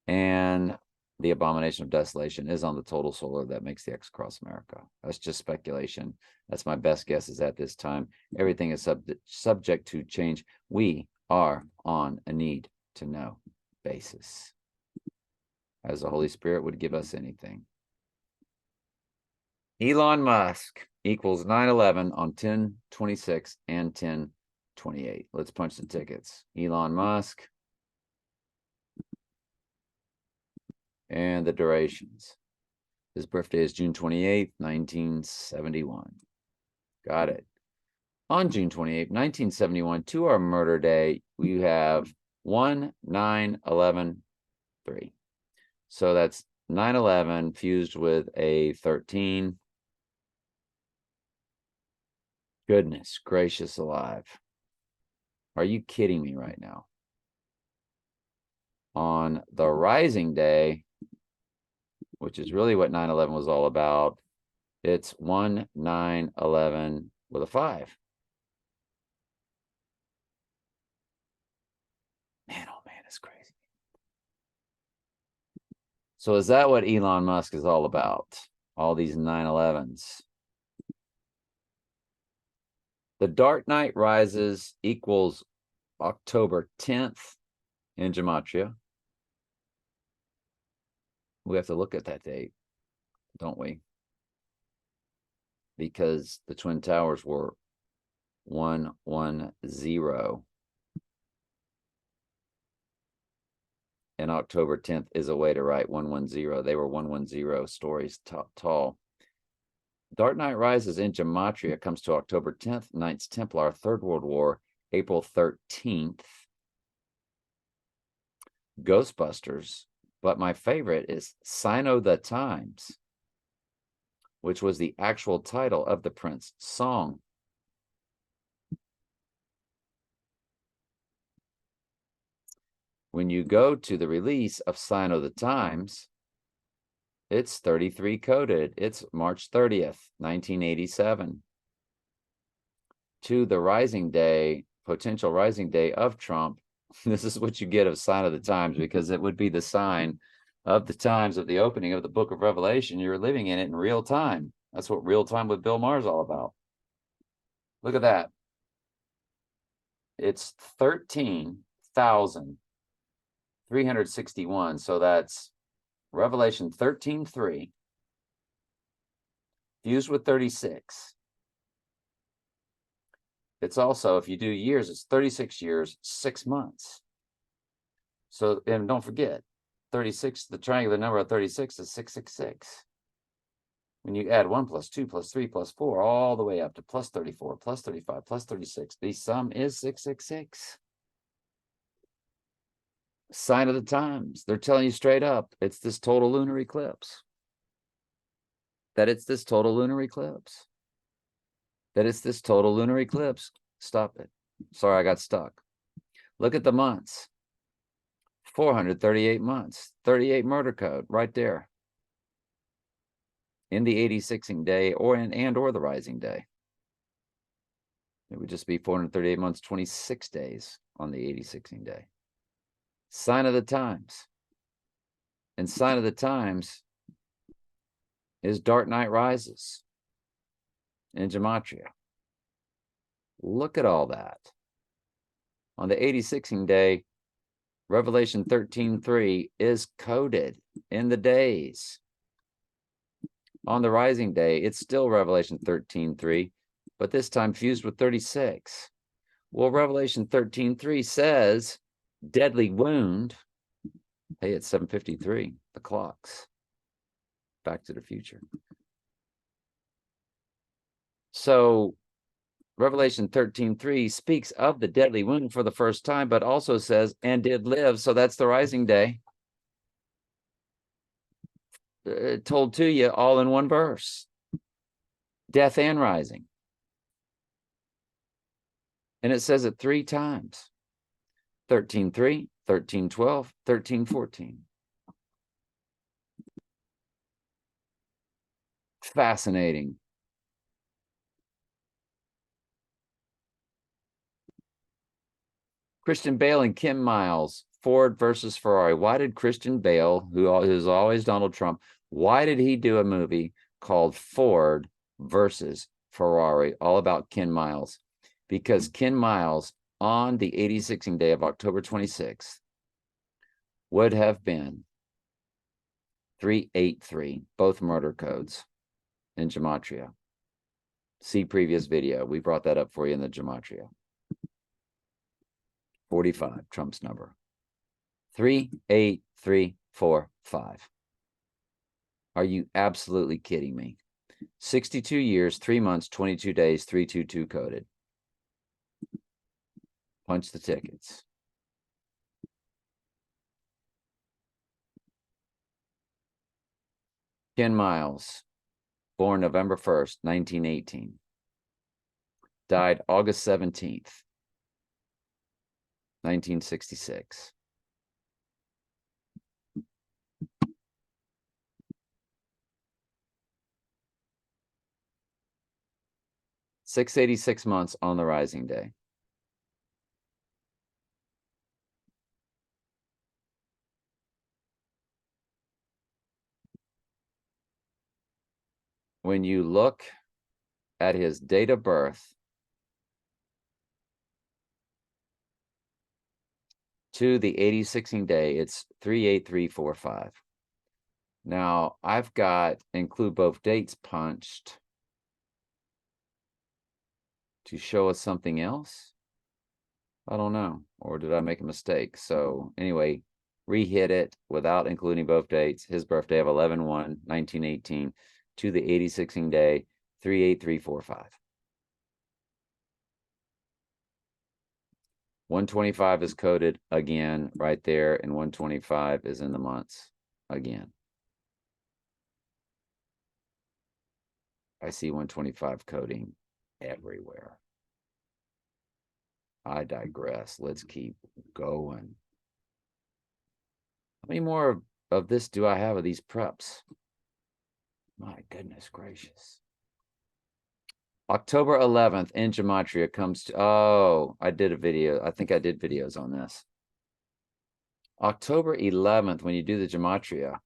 and the Abomination of Desolation is on the total solar that makes the X across America. That's just speculation. That's my best guesses at this time. Everything is subject to change. We are on a need to know basis, as the Holy Spirit would give us anything. Elon Musk equals 9/11 on 10/26 and 10/28. Let's punch the tickets. Elon Musk and the durations. His birthday is June 28th, 1971. Got it. On June 28th, 1971, to our murder day, we have 1/9/11/3. So that's 9/11 fused with a 13. Goodness gracious alive. Are you kidding me right now? On the rising day, which is really what 9/11 was all about, it's 1/9/11 with a 5. Man, oh man, it's crazy. So is that what Elon Musk is all about? All these 9/11s. The Dark Knight Rises equals October 10th in Gematria. We have to look at that date, don't we? Because the Twin Towers were 110. And October 10th is a way to write 110. They were 110 stories tall. Dark Knight Rises in Gematria comes to October 10th, Knights Templar, Third World War, April 13th. Ghostbusters, but my favorite is Sign o' the Times. which was the actual title of the Prince song. When you go to the release of Sign of the Times, it's 33 coded. It's March 30th, 1987. To the rising day, potential rising day of Trump, this is what you get of Sign of the Times, because it would be the sign of the times of the opening of the book of Revelation. You're living in it in real time. That's what Real Time with Bill Maher is all about. Look at that. It's 13,361. So that's Revelation 13:3 fused with 36. It's also, if you do years, it's 36 years, 6 months. So, and don't forget, 36, the triangular number of 36 is 666. When you add 1 plus 2 plus 3 plus 4 all the way up to plus 34, plus 35, plus 36, the sum is 666. Sign of the times. They're telling you straight up, it's this total lunar eclipse. That it's this total lunar eclipse. That it's this total lunar eclipse. Stop it. Sorry, I got stuck. Look at the months. 438 months. 38 murder code right there. In the 86ing day or the rising day. It would just be 438 months, 26 days on the 86ing day. Sign of the times. And Sign of the times is Dark Knight Rises in Gematria. Look at all that. On the 86ing day, Revelation 13:3 is coded in the days. On the rising day, it's still Revelation 13:3, but this time fused with 36. Well, Revelation 13:3 says, deadly wound. Hey, it's 7:53, the clocks. Back to the Future. So Revelation 13:3 speaks of the deadly wound for the first time, but also says, and did live. So that's the rising day. Told to you all in one verse. Death and rising. And it says it 3 times. 13:3, 13:12, 13:14. Fascinating. Christian Bale and Kim Miles, Ford versus Ferrari. Why did Christian Bale, who is always Donald Trump, why did he do a movie called Ford versus Ferrari, all about Ken Miles? Because Ken Miles, on the 86ing day of October 26th, would have been 383, both murder codes in Gematria. See previous video. We brought that up for you in the Gematria. 45, Trump's number. 38345. Are you absolutely kidding me? 62 years, 3 months, 22 days, 322 coded. Punch the tickets. Ken Miles, born November 1st, 1918. Died August 17th, 1966. $686 months on the rising day. When you look at his date of birth to the 86ing day, it's 38345. Now, I've got include both dates punched to show us something else. I don't know. Or did I make a mistake? So anyway, re-hit it without including both dates. His birthday of 11/1/1918 to the 86ing day, 38345. 125 is coded again right there, and 125 is in the months again. I see 125 coding everywhere. I digress. Let's keep going. How many more of this do I have of these preps? My goodness gracious. October 11th in Gematria comes to, oh, I did a video. I think I did videos on this. October 11th, when you do the Gematria,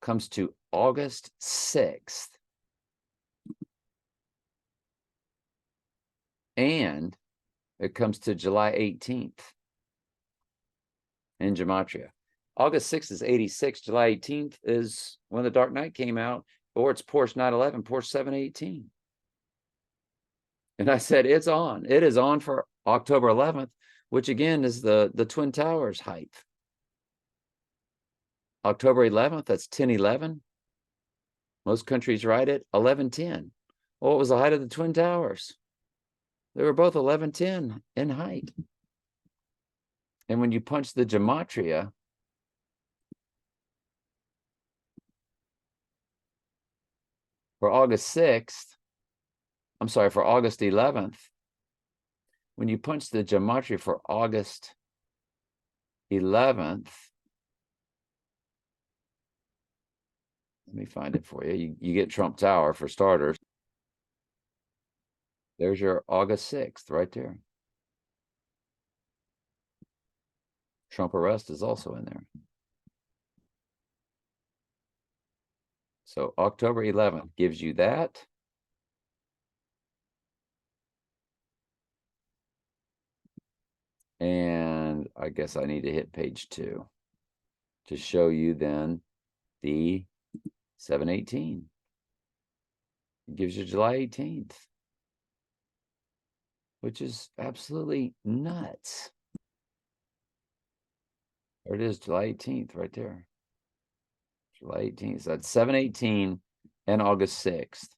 comes to August 6th. And it comes to July 18th in Gematria. August 6th is 86. July 18th is when the Dark Knight came out, or it's Porsche 911, Porsche 718. And I said, it's on. It is on for October 11th, which again is the Twin Towers height. October 11th, that's 1011. Most countries write it 1110. Well, what was the height of the Twin Towers? They were both 1110 in height. And when you punch the Gematria, for August 6th, I'm sorry, for August 11th, when you punch the Gematria for August 11th, let me find it for you. You get Trump Tower for starters. There's your August 6th right there. Trump arrest is also in there. So October 11th gives you that. And I guess I need to hit page 2 to show you then the 718. It gives you July 18th, which is absolutely nuts. There it is, July 18th right there. July 18th. So that's 718 and August 6th.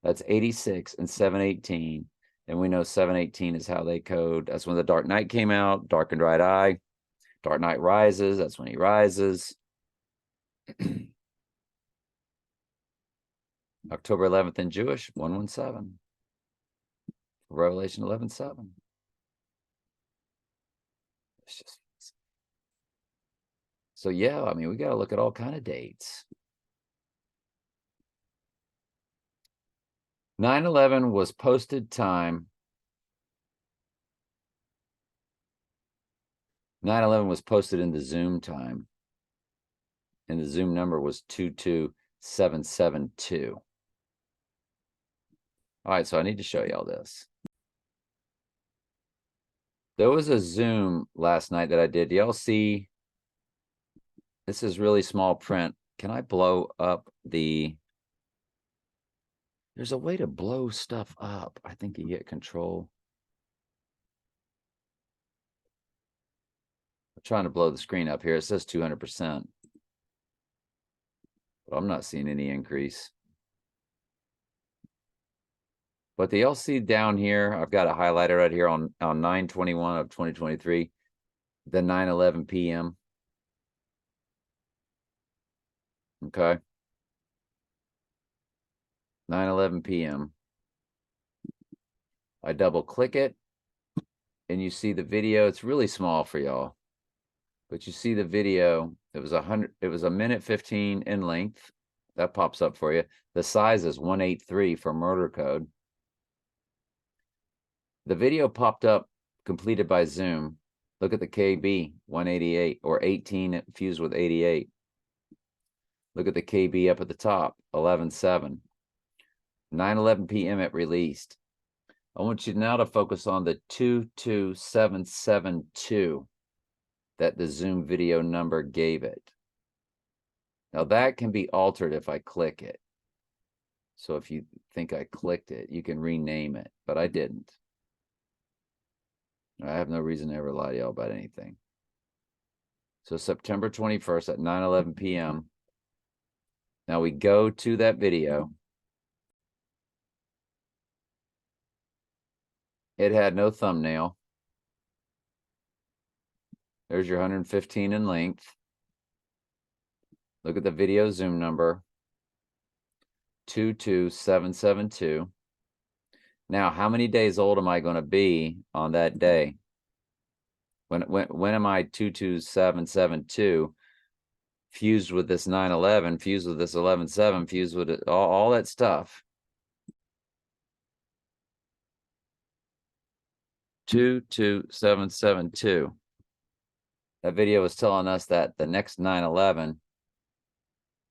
That's 86 and 718. And we know 718 is how they code. That's when the Dark Knight came out, Darkened Right Eye. Dark Knight rises. That's when he rises. October 11th in Jewish, 117. Revelation 11:7. It's just so yeah, I mean, we got to look at all kind of dates. 9/11 was posted time. 9/11 was posted in the Zoom time. And the Zoom number was 22772. All right, so I need to show you all this. There was a Zoom last night that I did. Do y'all see? This is really small print. Can I blow up the... There's a way to blow stuff up. I think you get control. I'm trying to blow the screen up here. It says 200%. But I'm not seeing any increase. But the LC down here, I've got a highlighter right here on 9/21 of 2023, the 9/11 p.m. Okay. 9/11 p.m. I double click it and you see the video. It's really small for y'all, but you see the video. It was 1:15 in length. That pops up for you. The size is 183 for murder code. The video popped up completed by Zoom. Look at the KB 188 or 18 fused with 88. Look at the KB up at the top, 11.7. 9:11 p.m. it released. I want you now to focus on the 22772 that the Zoom video number gave it. Now that can be altered if I click it. So if you think I clicked it, you can rename it, but I didn't. I have no reason to ever lie to y'all about anything. So September 21st at 9:11 p.m. Now we go to that video. It had no thumbnail. There's your 115 in length. Look at the video Zoom number. 22772. Now, how many days old am I going to be on that day? When am I 22772 fused with this 911, fused with this 117, fused with it, all that stuff? 22772. That video was telling us that the next 911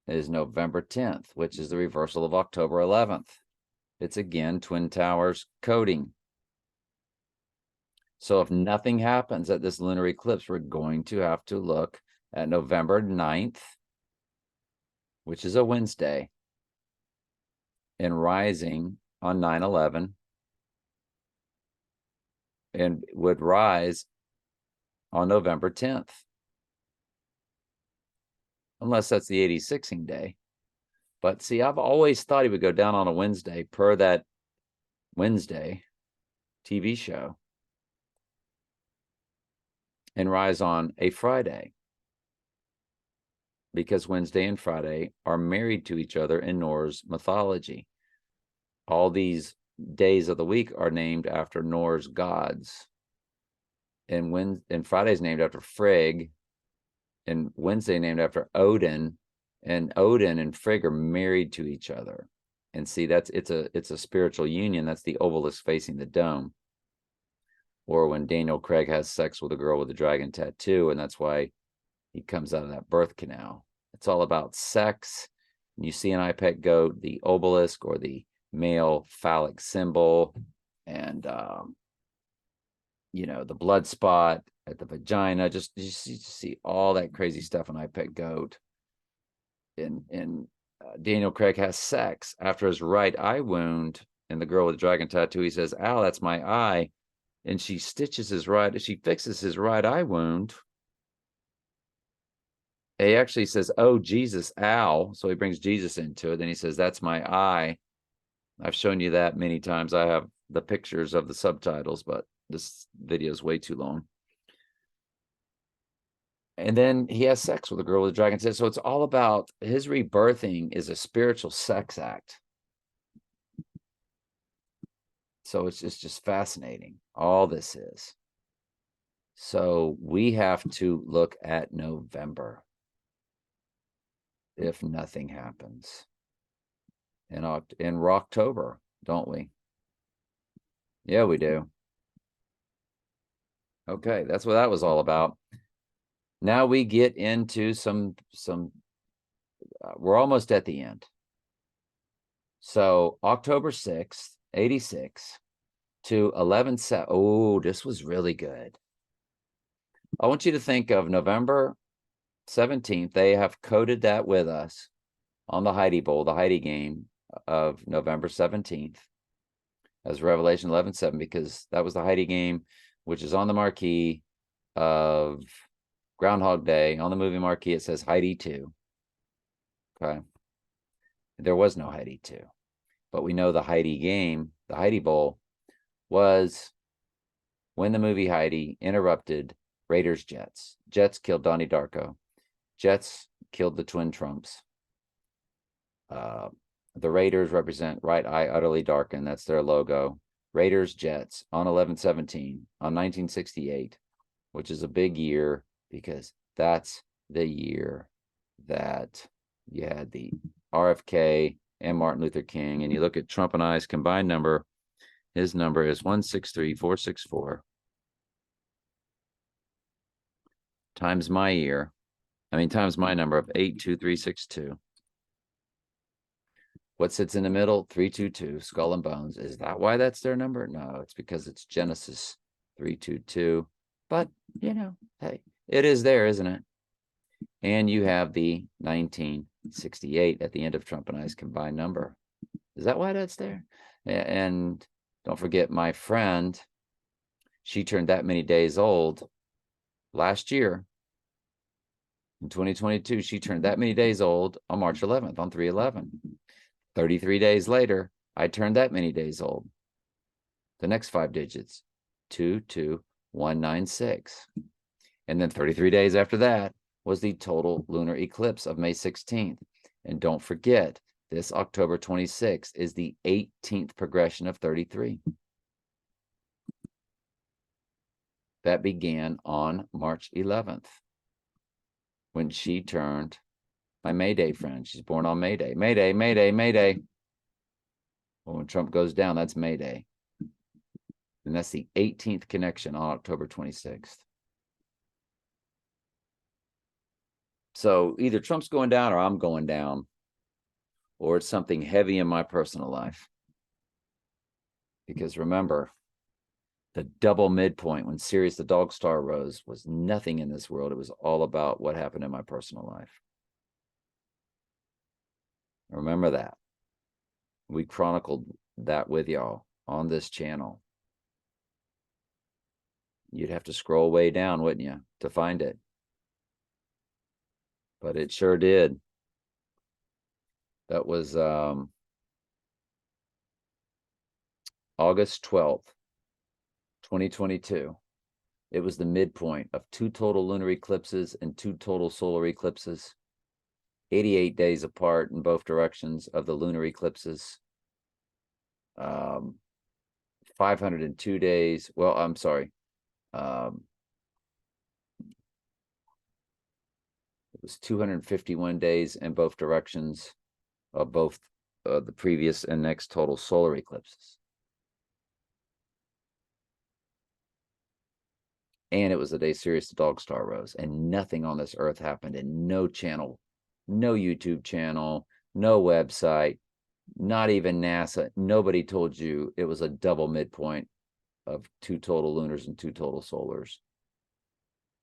is November 10th, which is the reversal of October 11th. It's again Twin Towers coding. So if nothing happens at this lunar eclipse, we're going to have to look at November 9th, which is a Wednesday, and rising on 9/11, and would rise on November 10th. Unless that's the 86ing day. But see, I've always thought he would go down on a Wednesday per that Wednesday TV show and rise on a Friday, because Wednesday and Friday are married to each other in Norse mythology. All these days of the week are named after Norse gods. And Friday's named after Frigg, and Wednesday named after Odin, and Odin and Frigg are married to each other. And see, it's a spiritual union. That's the obelisk facing the dome. Or when Daniel Craig has sex with a girl with a dragon tattoo, and that's why he comes out of that birth canal. It's all about sex. And you see an iPet goat, the obelisk, or the male phallic symbol, and the blood spot at the vagina. Just you see all that crazy stuff in iPet goat. And Daniel Craig has sex after his right eye wound, and the girl with the dragon tattoo, he says, "Ow, that's my eye." And she fixes his right eye wound. He actually says, "Oh, Jesus, ow." So he brings Jesus into it. Then he says, "That's my eye." I've shown you that many times. I have the pictures of the subtitles, but this video is way too long. And then he has sex with a girl with a dragon tattoo. So it's all about his rebirthing is a spiritual sex act. So it's just fascinating. All this is. So we have to look at November if nothing happens in October, don't we? Yeah, we do. Okay, that's what that was all about. Now we get into some we're almost at the end. So October 6th, 86 to 11/7. Oh, this was really good. I want you to think of November 17th. They have coded that with us on the Heidi Bowl, the Heidi game of November 17th as Revelation 11:7, because that was the Heidi game, which is on the marquee of Groundhog Day. On the movie marquee, it says Heidi 2. Okay. There was no Heidi 2. But we know the Heidi game, the Heidi Bowl, was when the movie Heidi interrupted Raiders Jets. Jets killed Donnie Darko. Jets killed the Twin Trumps. The Raiders represent right eye utterly darkened. That's their logo. Raiders Jets on 11/17 on 1968, which is a big year because that's the year that you had the RFK and Martin Luther King. And you look at Trump and I's combined number, his number is 163,464 times my year. Times my number of 82362. What sits in the middle? 322, skull and bones. Is that why that's their number? No, it's because it's Genesis 322. But, hey, it is there, isn't it? And you have the 1968 at the end of Trump and I's combined number. Is that why that's there? And don't forget my friend, she turned that many days old last year. In 2022, she turned that many days old on March 11th, on 3/11. 33 days later, I turned that many days old. The next 5 digits, 22196. And then 33 days after that was the total lunar eclipse of May 16th. And don't forget, This October 26th is the 18th progression of 33. That began on March 11th when she turned my May Day friend. She's born on May Day. May Day, May Day, May Day. Well, when Trump goes down, that's May Day. And that's the 18th connection on October 26th. So either Trump's going down or I'm going down, or it's something heavy in my personal life. Because remember, the double midpoint when Sirius the dog star rose was nothing in this world. It was all about what happened in my personal life. Remember that. We chronicled that with y'all on this channel. You'd have to scroll way down, wouldn't you, to find it? But it sure did. That was August 12th, 2022. It was the midpoint of 2 total lunar eclipses and 2 total solar eclipses. 88 days apart in both directions of the lunar eclipses. 502 days. Well, I'm sorry. It was 251 days in both directions of both the previous and next total solar eclipses. And it was the day Sirius the dog star rose, and nothing on this earth happened, and no channel, no YouTube channel, no website, not even NASA. Nobody told you it was a double midpoint of 2 total lunars and 2 total solars,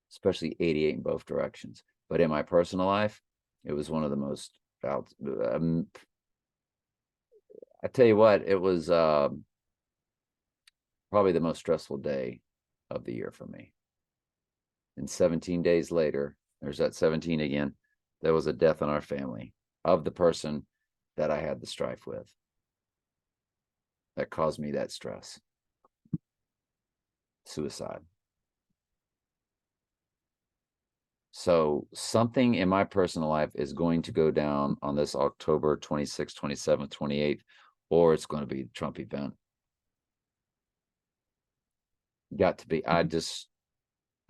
especially 88 in both directions. But in my personal life, it was one of the most, I tell you what, it was probably the most stressful day of the year for me. And 17 days later, there's that 17 again, there was a death in our family of the person that I had the strife with. That caused me that stress. Suicide. So something in my personal life is going to go down on this October 26th, 27th, 28th, or it's going to be the Trump event. Got to be. I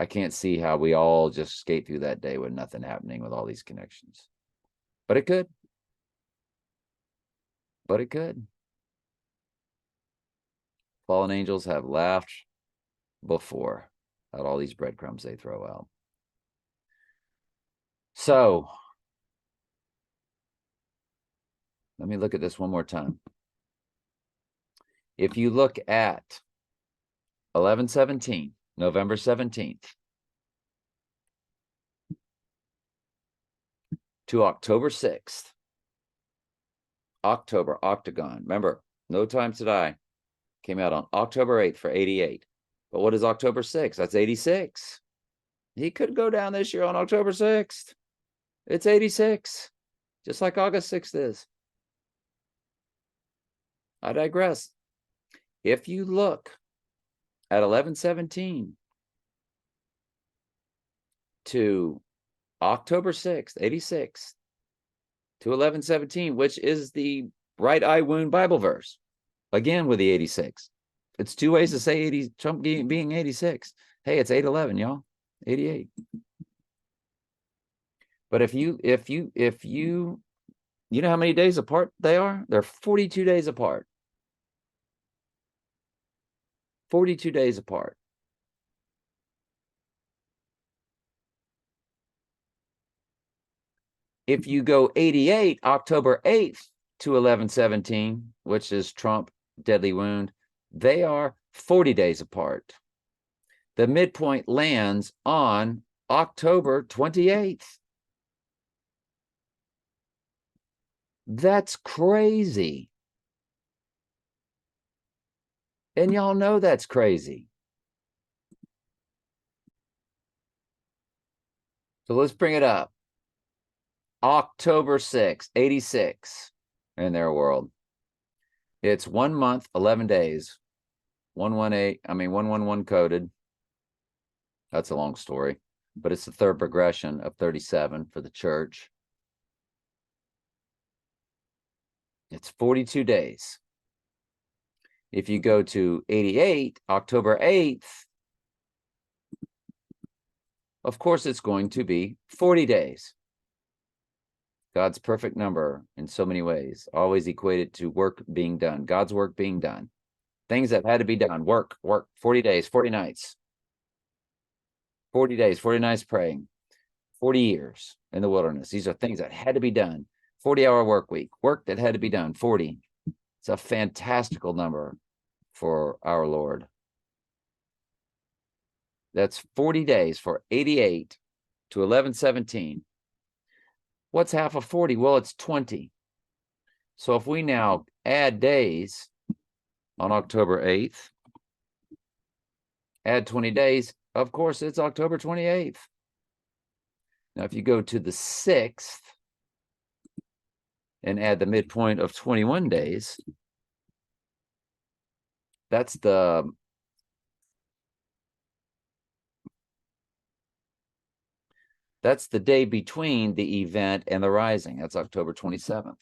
can't see how we all just skate through that day with nothing happening with all these connections. But it could. But it could. Fallen angels have laughed before at all these breadcrumbs they throw out. So, let me look at this one more time. If you look at 11/17, November 17th, to October 6th, October, Octagon. Remember, No Time to Die came out on October 8th for 88. But what is October 6th? That's 86. He could go down this year on October 6th. It's 86, just like August 6th is. I digress. If you look at 11/17 to October 6th, 86, to 11/17, which is the right eye wound Bible verse, again with the 86. It's 2 ways to say 80, Trump being 86. Hey, it's 8/11, y'all. 88. But if you know how many days apart they are? They're 42 days apart. 42 days apart. If you go 88, October 8th to 11/17, which is Trump, deadly wound, they are 40 days apart. The midpoint lands on October 28th. That's crazy. And y'all know that's crazy. So let's bring it up. October 6th, 86 in their world. It's 1 month, 11 days. 111 coded. That's a long story, but it's the 3rd progression of 37 for the church. It's 42 days. If you go to 88, October 8th, of course, it's going to be 40 days. God's perfect number in so many ways, always equated to work being done, God's work being done. Things that had to be done, work, 40 days, 40 nights. 40 days, 40 nights praying, 40 years in the wilderness. These are things that had to be done. 40-hour work week, work that had to be done, 40. It's a fantastical number for our Lord. That's 40 days for 88 to 1117. What's half of 40? Well, it's 20. So if we now add days on October 8th, add 20 days, of course, it's October 28th. Now, if you go to the 6th and add the midpoint of 21 days, that's the day between the event and the rising. That's October 27th.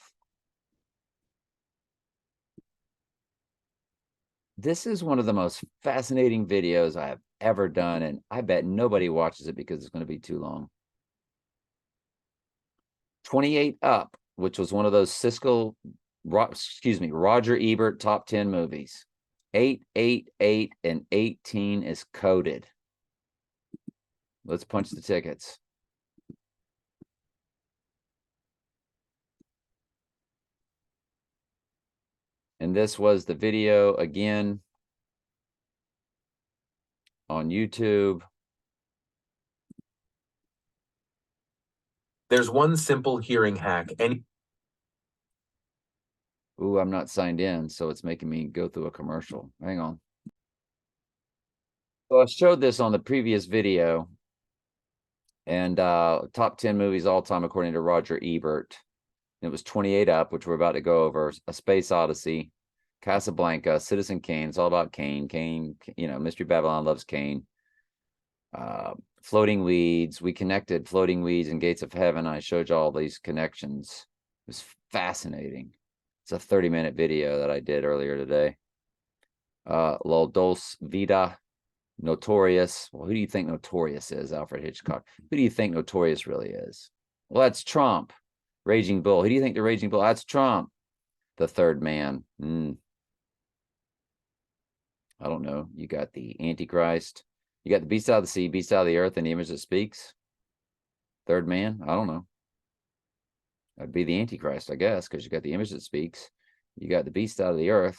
This is one of the most fascinating videos I have ever done, and I bet nobody watches it because it's going to be too long. 28 Up, which was one of those Roger Ebert top 10 movies. 8, 8, 8, and 18 is coded. Let's punch the tickets. And this was the video again on YouTube. There's one simple hearing hack. Ooh, I'm not signed in, so it's making me go through a commercial. Hang on. So I showed this on the previous video, and top 10 movies all time according to Roger Ebert. It was 28 Up, which we're about to go over, A Space Odyssey, Casablanca, Citizen Kane. It's all about Kane. Kane, Mystery Babylon loves Kane. Floating Weeds. We connected Floating Weeds and Gates of Heaven. I showed you all these connections. It was fascinating. It's a 30-minute video that I did earlier today. La Dolce Vita, Notorious. Well, who do you think Notorious is, Alfred Hitchcock? Who do you think Notorious really is? Well, that's Trump. Raging Bull. Who do you think the Raging Bull? That's Trump. The Third Man. I don't know. You got the Antichrist. You got the beast out of the sea, beast out of the earth, and the image that speaks. Third man. I don't know. That'd be the Antichrist, I guess, because you got the image that speaks. You got the beast out of the earth.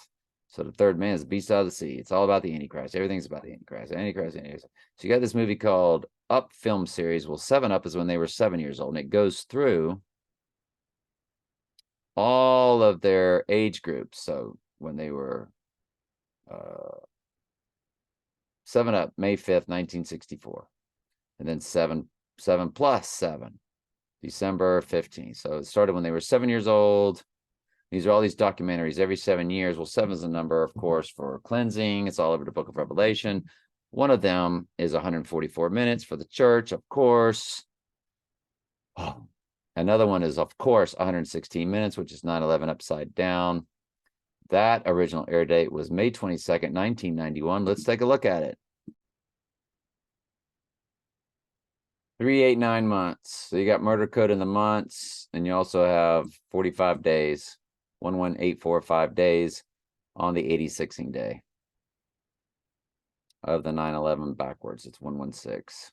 So the third man is the beast out of the sea. It's all about the Antichrist. Everything's about the Antichrist. Antichrist. So you got this movie called Up film series. Well, 7 Up is when they were 7 years old, and it goes through all of their age groups. So when they were 7 Up, May 5th, 1964. And then 7 plus 7, December 15th. So it started when they were 7 years old. These are all these documentaries every 7 years. Well, 7 is the number, of course, for cleansing. It's all over the book of Revelation. One of them is 144 minutes for the church, of course. Oh, another one is, of course, 116 minutes, which is 9/11 upside down. That original air date was May 22nd, 1991. Let's take a look at it. 389 months. So you got murder code in the months, and you also have 45 days, 11845 days on the 86ing day of the 9/11 backwards. It's 116.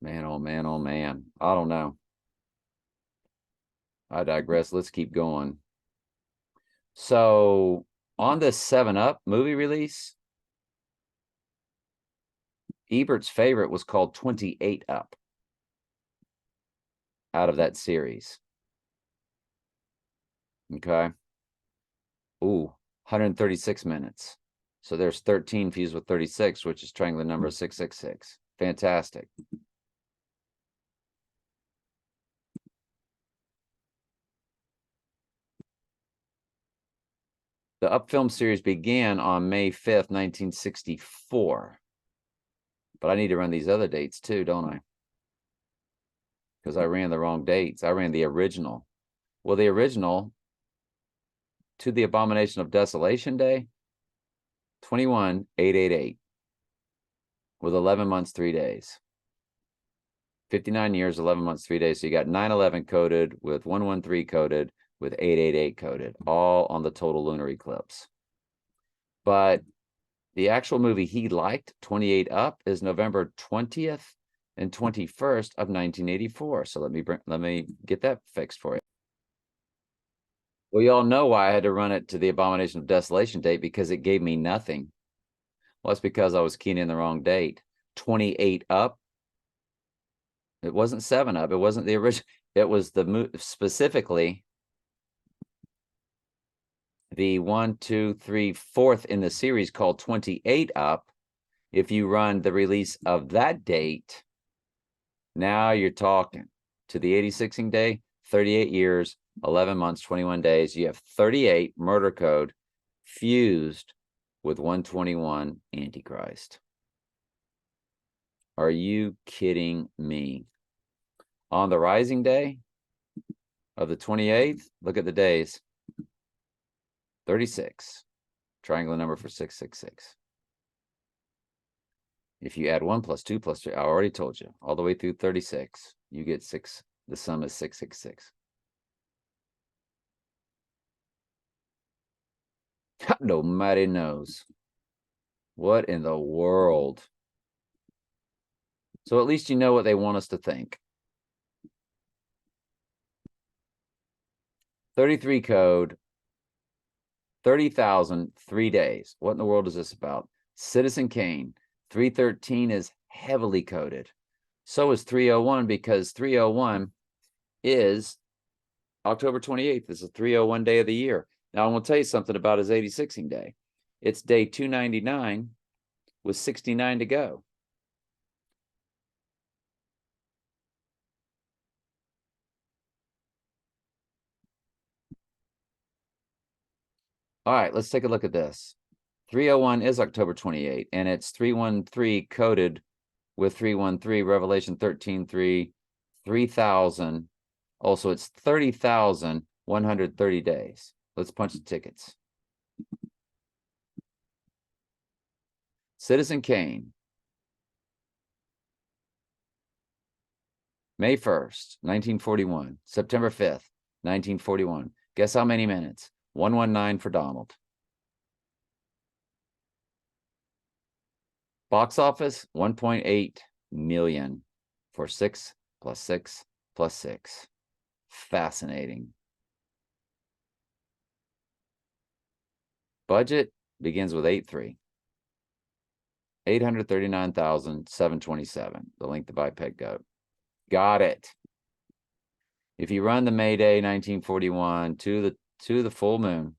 Man, oh man, oh man. I don't know. I digress. Let's keep going. So on this 7 Up movie release, Ebert's favorite was called 28 Up out of that series. Okay. Ooh, 136 minutes. So there's 13 fused with 36, which is triangular number 666. Fantastic. The Up film series began on May 5th, 1964. But I need to run these other dates too, don't I? because I ran the wrong dates. I ran the original. Well, the original to the Abomination of Desolation Day, 21,888 with 11 months, 3 days. 59 years, 11 months, 3 days. So you got 9/11 coded with 113 coded with 888 coded, all on the total lunar eclipse. But the actual movie he liked, 28 Up, is November 20th and 21st of 1984. So let me get that fixed for you. Well, you all know why I had to run it to the Abomination of Desolation date, because it gave me nothing. Well, that's because I was keying in the wrong date. 28 Up. It wasn't 7 Up. It wasn't the original. It was specifically the 1, 2, 3, 4th in the series called 28 Up. If you run the release of that date, now you're talking to the 86ing day, 38 years, 11 months, 21 days. You have 38 murder code fused with 121 Antichrist. Are you kidding me? On the rising day of the 28th, look at the days. 36. Triangular number for 666. If you add 1 plus 2 plus 3, I already told you, all the way through 36, you get 6. The sum is 666. Nobody knows. What in the world? So at least you know what they want us to think. 33 code, 30,000, 3 days. What in the world is this about? Citizen Kane, 313 is heavily coded. So is 301, because 301 is October 28th. This is a 301 day of the year. Now, I'm going to tell you something about his 86ing day. It's day 299 with 69 to go. All right, let's take a look at this. 301 is October 28th, and it's 313 coded with 313, Revelation 13:3, 3,000. Also, it's 30,130 days. Let's punch the tickets. Citizen Kane, May 1st, 1941, September 5th, 1941. Guess how many minutes? 119 for Donald. Box office, 1.8 million for 6 plus 6 plus 6. Fascinating. Budget begins with 8.3. 839,727. The length of IPEG goat. Got it. If you run the May Day 1941 to the full moon,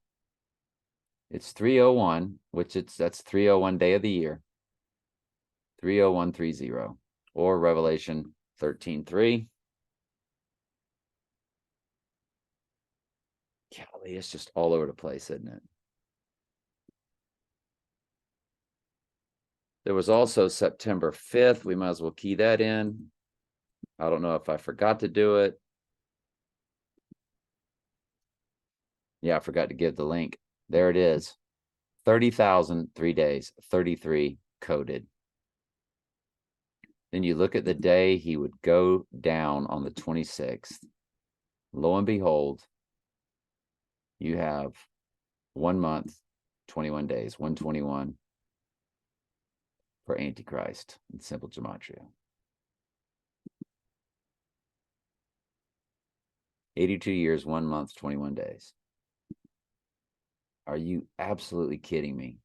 it's 301, that's 301 day of the year. 30130, or Revelation 13:3. Golly, it's just all over the place, isn't it? There was also September 5th. We might as well key that in. I don't know if I forgot to do it. Yeah, I forgot to give the link. There it is. 30,000, 3 days, 33 coded. Then you look at the day he would go down on the 26th. Lo and behold, you have 1 month, 21 days, 121 for Antichrist in simple gematria. 82 years, 1 month, 21 days. Are you absolutely kidding me?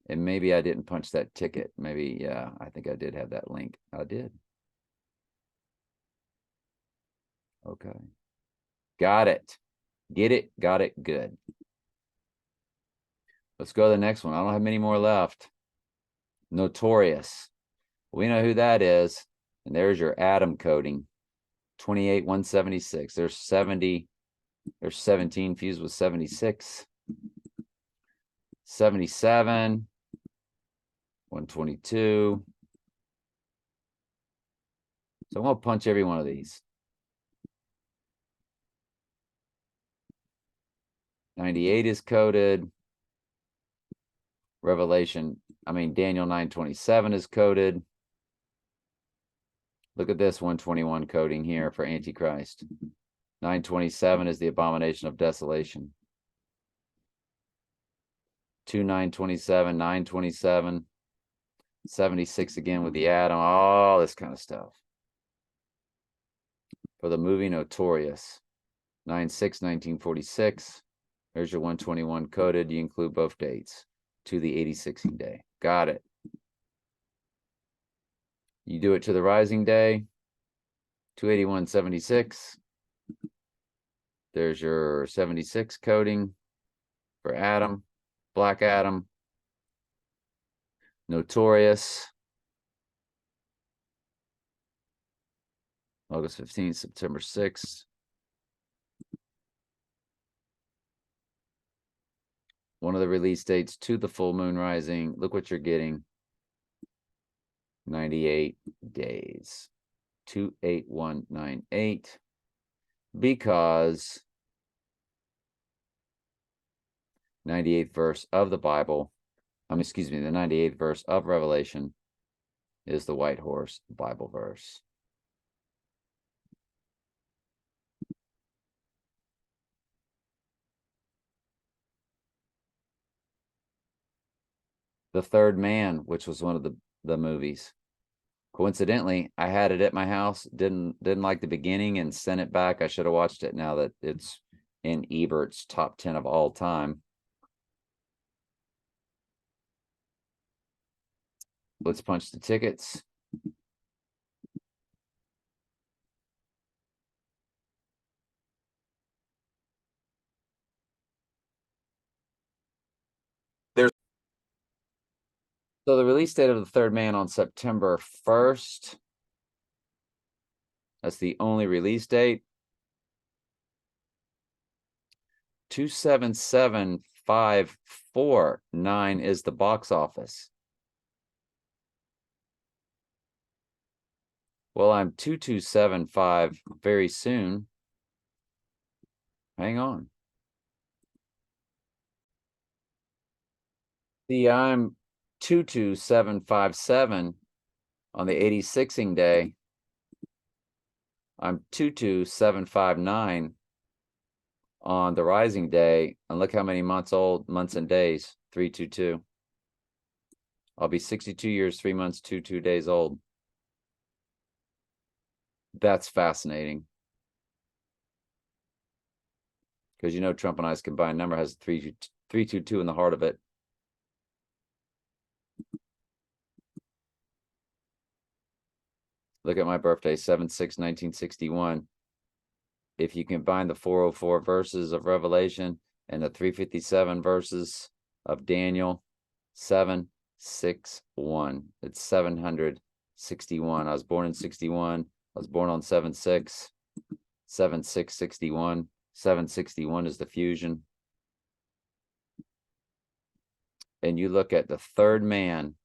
And maybe I didn't punch that ticket. Maybe, yeah, I think I did have that link. I did. Okay. Got it. Get it. Got it. Good. Let's go to the next one. I don't have many more left. Notorious. We know who that is. And there's your atom coding. 28,176. There's 70. There's 17 fused with 76. 77. 122. So I'm going to punch every one of these. 98 is coded. Daniel 9:27 is coded. Look at this 121 coding here for Antichrist. 9:27 is the abomination of desolation. 2:9:27, 9:27, 76 again with the atom, all this kind of stuff. For the movie Notorious, 9/6, 1946. There's your 121 coded. You include both dates to the 86ing day. Got it. You do it to the rising day, 281.76. There's your 76 coding for Adam, Black Adam, Notorious, August 15th, September 6th. One of the release dates to the full moon rising. Look what you're getting. 98 days. 28198. Because 98th verse of the Bible, the 98th verse of Revelation is the white horse Bible verse. The Third Man, which was one of the movies. Coincidentally, I had it at my house, didn't like the beginning and sent it back. I should have watched it now that it's in Ebert's top 10 of all time. Let's punch the tickets. So the release date of The Third Man on September 1st. That's the only release date. 277,549 is the box office. Well, I'm 2275 very soon. Hang on. See, I'm 22757 on the 86ing day. I'm 22759 on the rising day. And look how many months and days. 322. I'll be 62 years, 3 months, 22 days old. That's fascinating. Because you know Trump and I's combined number has 322 in the heart of it. Look at my birthday, 7/6/1961. If you combine the 404 verses of Revelation and the 357 verses of Daniel, 761. It's 761. I was born in 61. I was born on 7/6. 7/6/61. 761 is the fusion. And you look at The Third Man,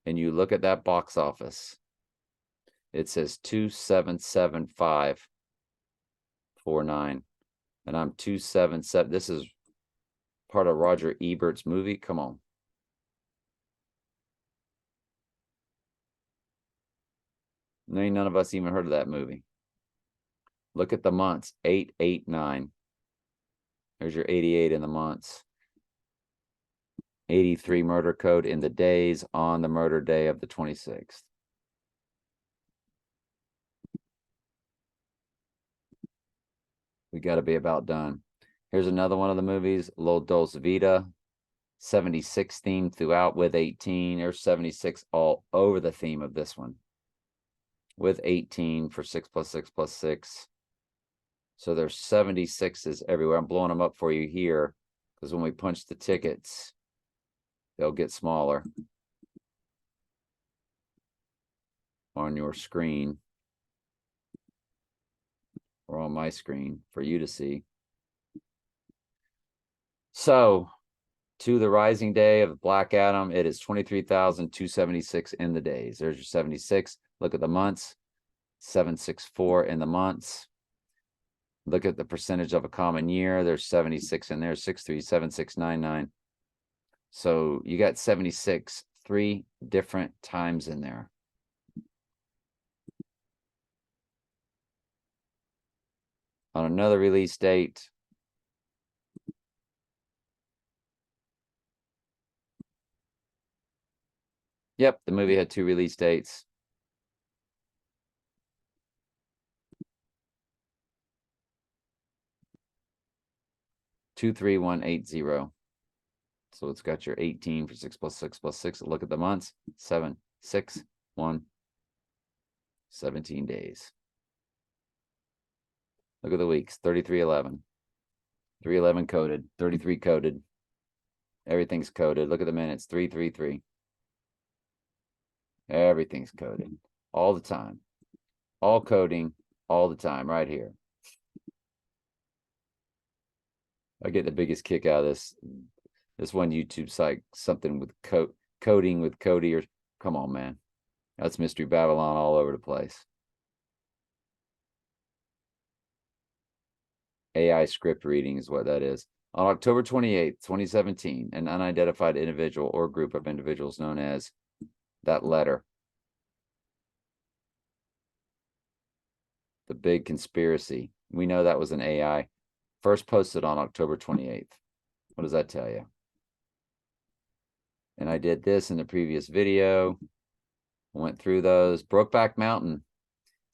and you look at that box office. It says 277,549. And I'm 277. This is part of Roger Ebert's movie. Come on. None of us even heard of that movie. Look at the months. 889. There's your 88 in the months. 83 murder code in the days on the murder day of the 26th. We got to be about done. Here's another one of the movies, Lo Dolce Vita. 76 theme throughout with 18. There's 76 all over the theme of this one. With 18 for 6 + 6 + 6. So there's 76s everywhere. I'm blowing them up for you here because when we punch the tickets, they'll get smaller on your screen or on my screen for you to see. So to the rising day of Black Adam, it is 23,276 in the days. There's your 76. Look at the months. 764 in the months. Look at the percentage of a common year. There's 76 in there, 637,699. So you got 76, 3 different times in there. On another release date, yep, the movie had 2 release dates. Two, 3, 1, 8, 0. So it's got your 18 for 6 plus 6 plus 6. Look at the months. 7, 6, 1, 17 days. Look at the weeks. 33, 11. 311 coded. 33 coded. Everything's coded. Look at the minutes. 333. Everything's coded. All the time. All coding. All the time. Right here. I get the biggest kick out of this. This one YouTube site, something with coding with Cody, or come on, man. That's Mystery Babylon all over the place. AI script reading is what that is. On October 28th, 2017, an unidentified individual or group of individuals known as that letter. The big conspiracy. We know that was an AI. First posted on October 28th. What does that tell you? And I did this in the previous video. Went through those. Brokeback Mountain.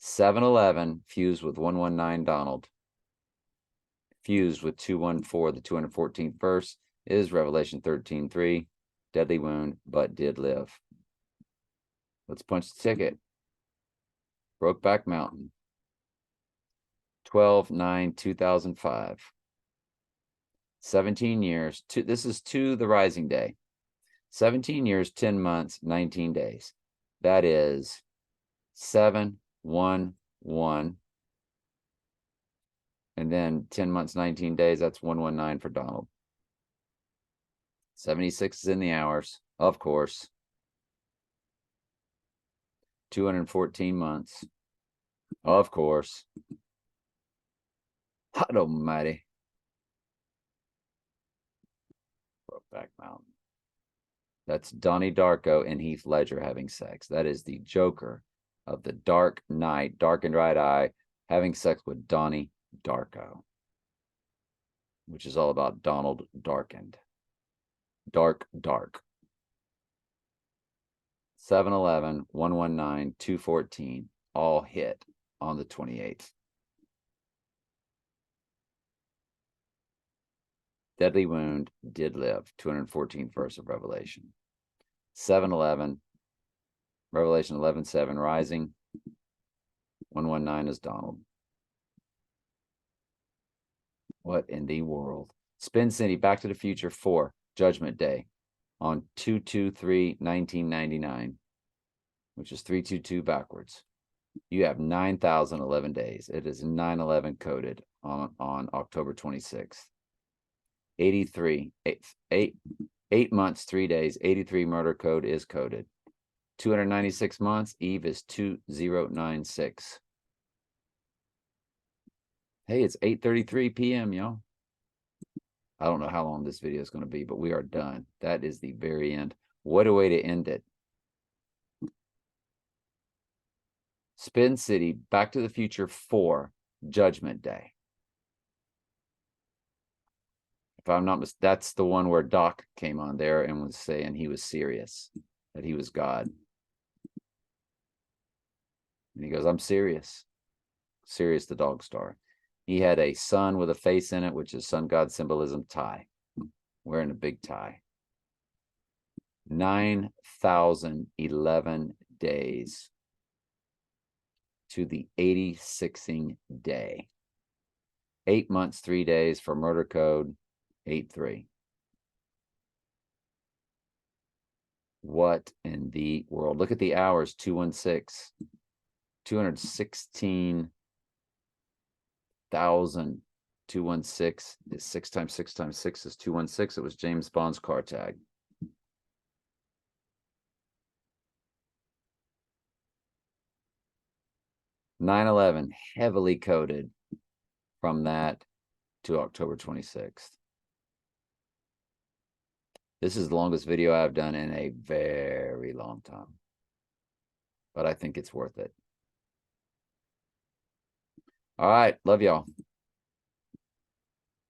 7-Eleven fused with 119 Donald. Fused with 214, the 214th verse is Revelation 13:3. Deadly wound, but did live. Let's punch the ticket. Brokeback Mountain. 12/9/2005. 17 years. This is to the rising day. 17 years, 10 months, 19 days. That is 711. And then 10 months, 19 days, that's 119 for Donald. 76 is in the hours, of course. 214 months, of course. God almighty. Brokeback Mountain. That's Donnie Darko and Heath Ledger having sex. That is the Joker of the Dark Knight, darkened right eye, having sex with Donnie Darko, which is all about Donald darkened. Dark. 7-Eleven, 119, 214, all hit on the 28th. Deadly wound, did live, 214th verse of Revelation. 7-Eleven, Revelation 11:7, rising. 119 is Donald. What in the world? Spin City, Back to the Future 4, Judgment Day, on 2/2/3/1999, which is 322 backwards. You have 9,011 days. It is 9/11 coded on October 26th. 83, 8 months, 3 days, 83 murder code is coded. 296 months, Eve is 2096. Hey, it's 8:33 p.m., y'all. I don't know how long this video is going to be, but we are done. That is the very end. What a way to end it. Spin City, Back to the Future 4, Judgment Day. If I'm not mistaken, that's the one where Doc came on there and was saying he was serious, that he was God. And he goes, I'm serious. Sirius the dog star. He had a sun with a face in it, which is sun god symbolism, tie. Wearing a big tie. 9,011 days to the 86ing day. 8 months, 3 days for murder code 83. What in the world? Look at the hours, 216. 216,000. 216 is 6 times 6 times 6 is 216. It was James Bond's car tag. 9/11 heavily coded from that to October 26th. This is the longest video I've done in a very long time, but I think it's worth it. All right. Love y'all.